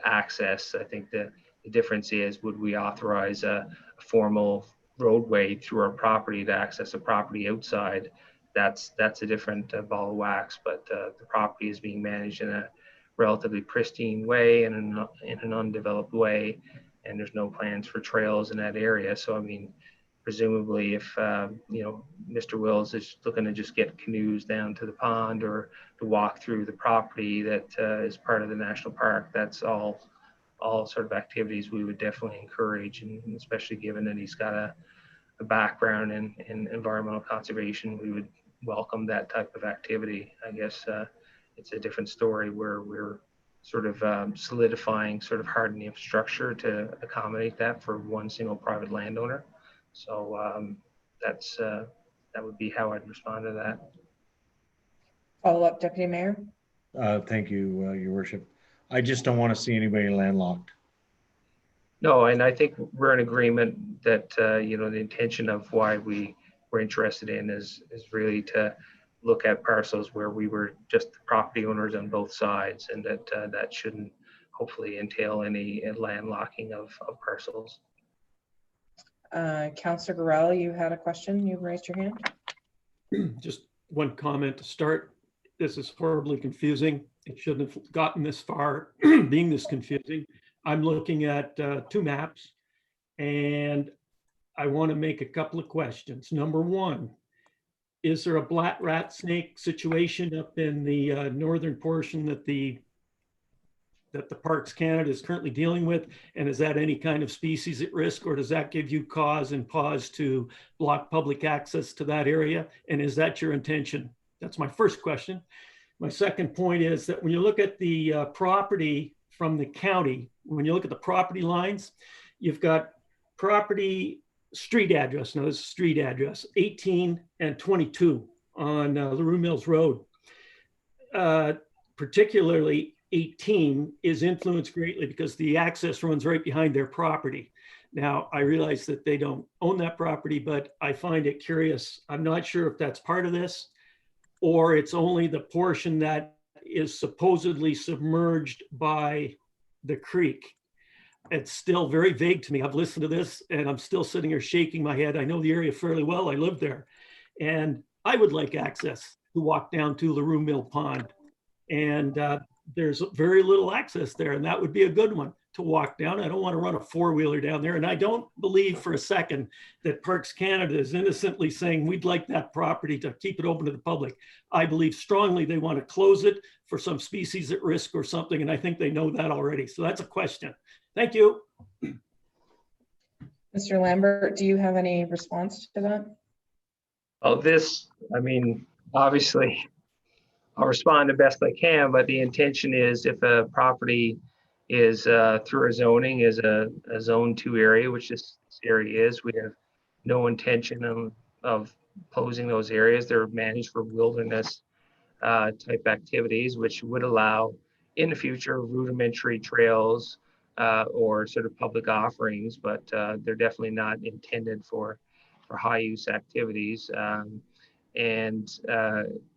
access. I think the difference is, would we authorize a formal roadway through our property to access a property outside? That's a different ball of wax, but the property is being managed in a relatively pristine way and in an undeveloped way, and there's no plans for trails in that area. So I mean, presumably if Mr. Wills is looking to just get canoes down to the pond or to walk through the property that is part of the national park, that's all sort of activities we would definitely encourage, and especially given that he's got a background in environmental conservation, we would welcome that type of activity. I guess it's a different story where we're sort of solidifying, sort of hardening the infrastructure to accommodate that for one single private landowner. So that would be how I'd respond to that. Follow up, Deputy Mayor. Thank you, Your Worship. I just don't want to see anybody landlocked. No, and I think we're in agreement that the intention of why we're interested in is really to look at parcels where we were just the property owners on both sides, and that shouldn't hopefully entail any landlocking of parcels. Councillor Gorell, you had a question. You raised your hand. Just one comment to start. This is horribly confusing. It shouldn't have gotten this far being this confusing. I'm looking at two maps, and I want to make a couple of questions. Number one, is there a black rat snake situation up in the northern portion that the Parks Canada is currently dealing with? And is that any kind of species at risk, or does that give you cause and pause to block public access to that area? And is that your intention? That's my first question. My second point is that when you look at the property from the county, when you look at the property lines, you've got property street address. Now this is street address 18 and 22 on LaRue Mills Road. Particularly 18 is influenced greatly because the access runs right behind their property. Now, I realize that they don't own that property, but I find it curious. I'm not sure if that's part of this, or it's only the portion that is supposedly submerged by the creek. It's still very vague to me. I've listened to this and I'm still sitting here shaking my head. I know the area fairly well. I live there. And I would like access to walk down to LaRue Mill Pond. And there's very little access there, and that would be a good one to walk down. I don't want to run a four-wheeler down there. And I don't believe for a second that Parks Canada is innocently saying we'd like that property to keep it open to the public. I believe strongly they want to close it for some species at risk or something, and I think they know that already. So that's a question. Thank you. Mr. Lambert, do you have any response to that? Oh, I mean, obviously, I'll respond the best I can, but the intention is if a property is through a zoning is a zone 2 area, which this area is, we have no intention of closing those areas. They're managed for wilderness type activities, which would allow in the future rudimentary trails or sort of public offerings, but they're definitely not intended for high use activities. And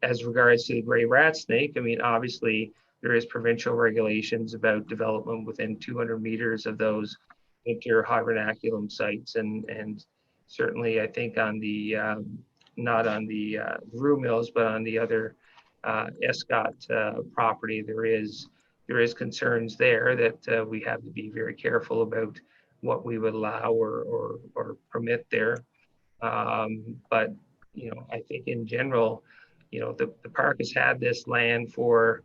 as regards to the gray rat snake, I mean, obviously there is provincial regulations about development within 200 meters of those winter hibernaculum sites, and certainly I think on the not on the brew mills, but on the other Escott property, there is concerns there that we have to be very careful about what we would allow or permit there. But I think in general, the park has had this land for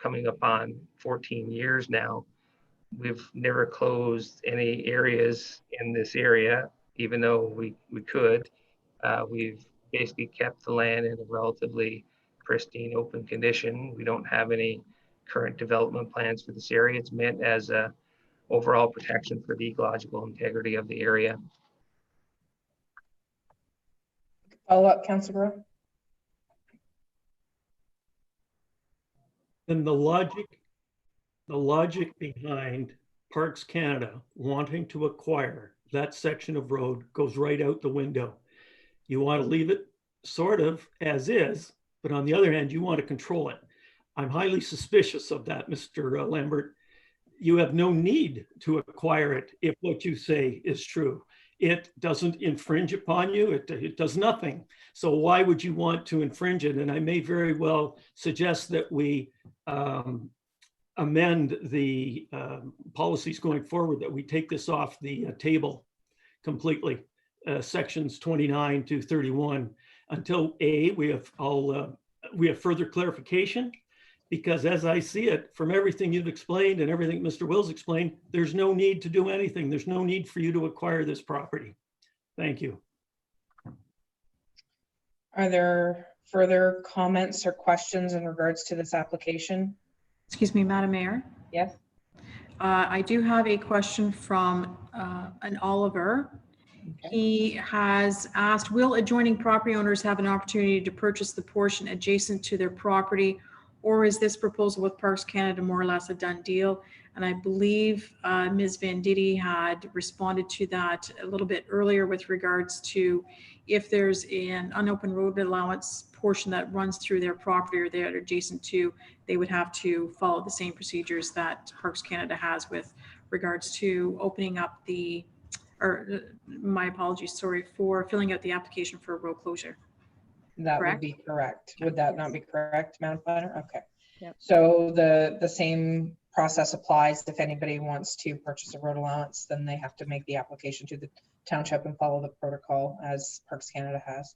coming up on 14 years now. We've never closed any areas in this area, even though we could. We've basically kept the land in a relatively pristine, open condition. We don't have any current development plans for this area. It's meant as a overall protection for the ecological integrity of the area. Follow up, Councillor Burrow? And the logic behind Parks Canada wanting to acquire that section of road goes right out the window. You want to leave it sort of as is, but on the other hand, you want to control it. I'm highly suspicious of that, Mr. Lambert. You have no need to acquire it if what you say is true. It doesn't infringe upon you. It does nothing. So why would you want to infringe it? And I may very well suggest that we amend the policies going forward, that we take this off the table completely, sections 29 to 31, until we have further clarification. Because as I see it, from everything you've explained and everything Mr. Wills explained, there's no need to do anything. There's no need for you to acquire this property. Thank you. Are there further comments or questions in regards to this application? Excuse me, Madam Mayor. Yes. I do have a question from an Oliver. Okay. He has asked, will adjoining property owners have an opportunity to purchase the portion adjacent to their property, or is this proposal with Parks Canada more or less a done deal? And I believe Ms. Venditti had responded to that a little bit earlier with regards to if there's an unopened road allowance portion that runs through their property or they're adjacent to, they would have to follow the same procedures that Parks Canada has with regards to opening up the, or my apologies, sorry, for filling out the application for a road closure. That correct? Would be correct. Would that not be correct, Madam Planner? Okay. Yep. So the same process applies. If anybody wants to purchase a road allowance, then they have to make the application to the township and follow the protocol as Parks Canada has.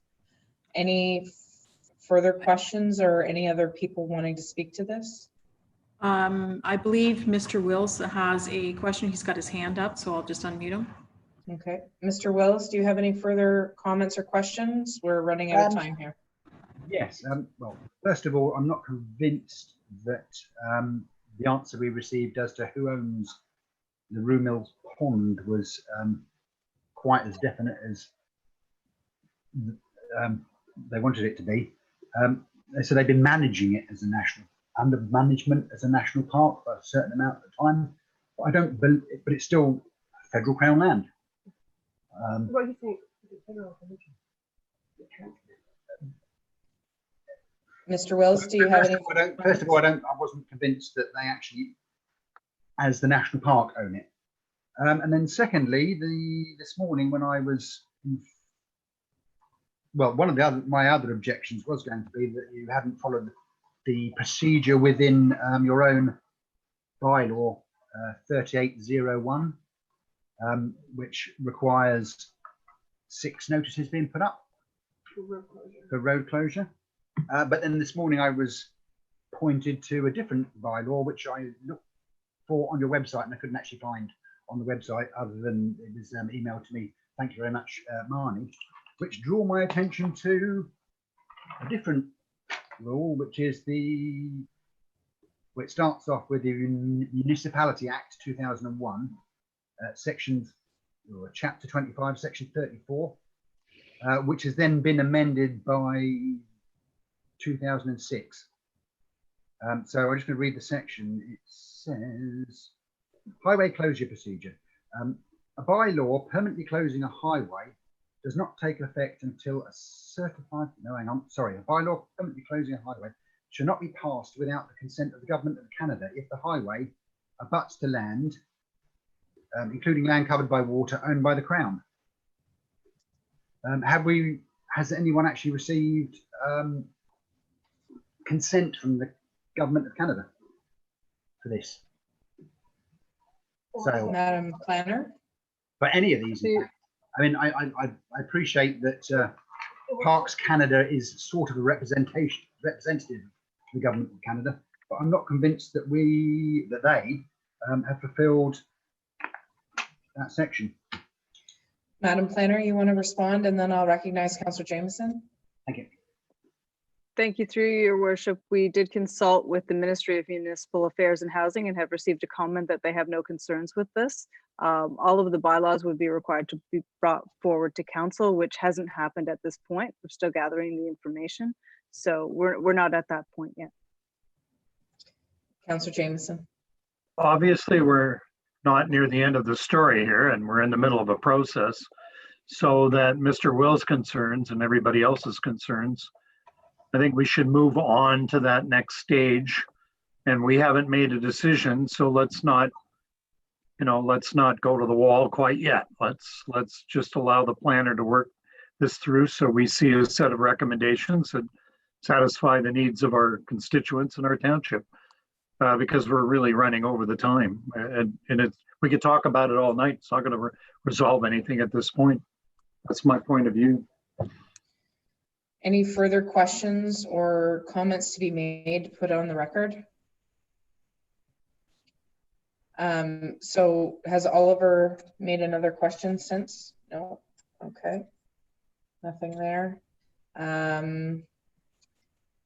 Any further questions or any other people wanting to speak to this? I believe Mr. Wills has a question. He's got his hand up, so I'll just unmute him. Okay. Mr. Wills, do you have any further comments or questions? We're running out of time here. Yes. Well, first of all, I'm not convinced that the answer we received as to who owns the Rue Mills Pond was quite as definite as they wanted it to be. So they've been managing it as a national, under management as a national park for a certain amount of time. But I don't believe, but it's still federal crown land. What do you think? Mr. Wills, do you have any? First of all, I wasn't convinced that they actually, as the national park, own it. And then secondly, this morning when I was, well, one of my other objections was going to be that you hadn't followed the procedure within your own bylaw 3801, which requires 6 notices being put up for road closure. But then this morning I was pointed to a different bylaw which I looked for on your website and I couldn't actually find on the website other than it was emailed to me. Thank you very much, Marnie, which drew my attention to a different rule, which is it starts off with the Municipality Act 2001, chapter 25, section 34, which has then been amended by 2006. So I'm just going to read the section. It says, highway closure procedure. A bylaw permanently closing a highway does not take effect until a certified, no, hang on, sorry, a bylaw permanently closing a highway shall not be passed without the consent of the Government of Canada if the highway abuts to land including land covered by water owned by the Crown. Has anyone actually received consent from the Government of Canada for this sale? Madam Planner? For any of these, in fact. I mean, I appreciate that Parks Canada is sort of a representative of the Government of Canada, but I'm not convinced that they have fulfilled that section. Madam Planner, you want to respond, and then I'll recognize Councillor Jameson. Thank you. Thank you. Through your worship, we did consult with the Ministry of Municipal Affairs and Housing and have received a comment that they have no concerns with this. All of the bylaws would be required to be brought forward to council, which hasn't happened at this point. We're still gathering the information. So we're not at that point yet. Councillor Jameson. Obviously, we're not near the end of the story here, and we're in the middle of a process, so that Mr. Will's concerns and everybody else's concerns, I think we should move on to that next stage. And we haven't made a decision, so let's not go to the wall quite yet. Let's just allow the planner to work this through, so we see a set of recommendations that satisfy the needs of our constituents in our township. Because we're really running over the time, and we could talk about it all night. It's not going to resolve anything at this point. That's my point of view. Any further questions or comments to be made, put on the record? So has Oliver made another question since? No. Okay. Nothing there.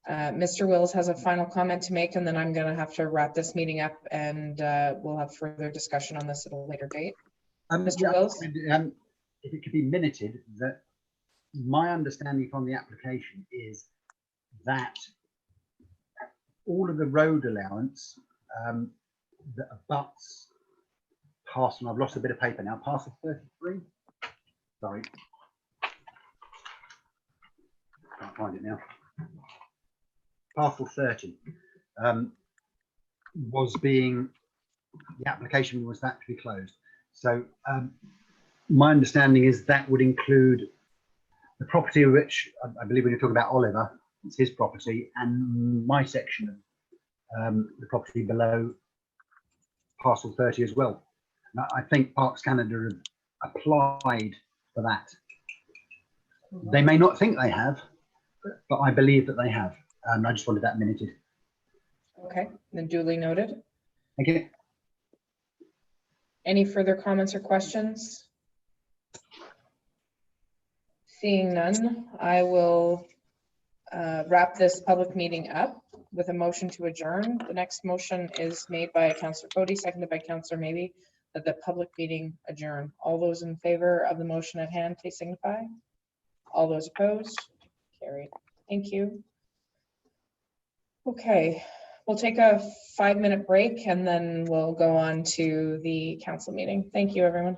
Mr. Wills has a final comment to make, and then I'm going to have to wrap this meeting up, and we'll have further discussion on this at a later date. Mr. Wills? If it could be minuted, that my understanding from the application is that all of the road allowance that abuts parcel, I've lost a bit of paper now, parcel 33? Sorry. Can't find it now. Parcel 30 the application was that to be closed. So my understanding is that would include the property which I believe when you're talking about Oliver, it's his property, and my section of the property below parcel 30 as well. Now, I think Parks Canada have applied for that. They may not think they have, but I believe that they have. I just wanted that minuted. Okay, then duly noted. Thank you. Any further comments or questions? Seeing none, I will wrap this public meeting up with a motion to adjourn. The next motion is made by Councillor Cody, seconded by Councillor Maybe, that the public meeting adjourn. All those in favor of the motion at hand, please signify. All those opposed? Carried. Thank you. Okay, we'll take a 5-minute break and then we'll go on to the council meeting. Thank you, everyone.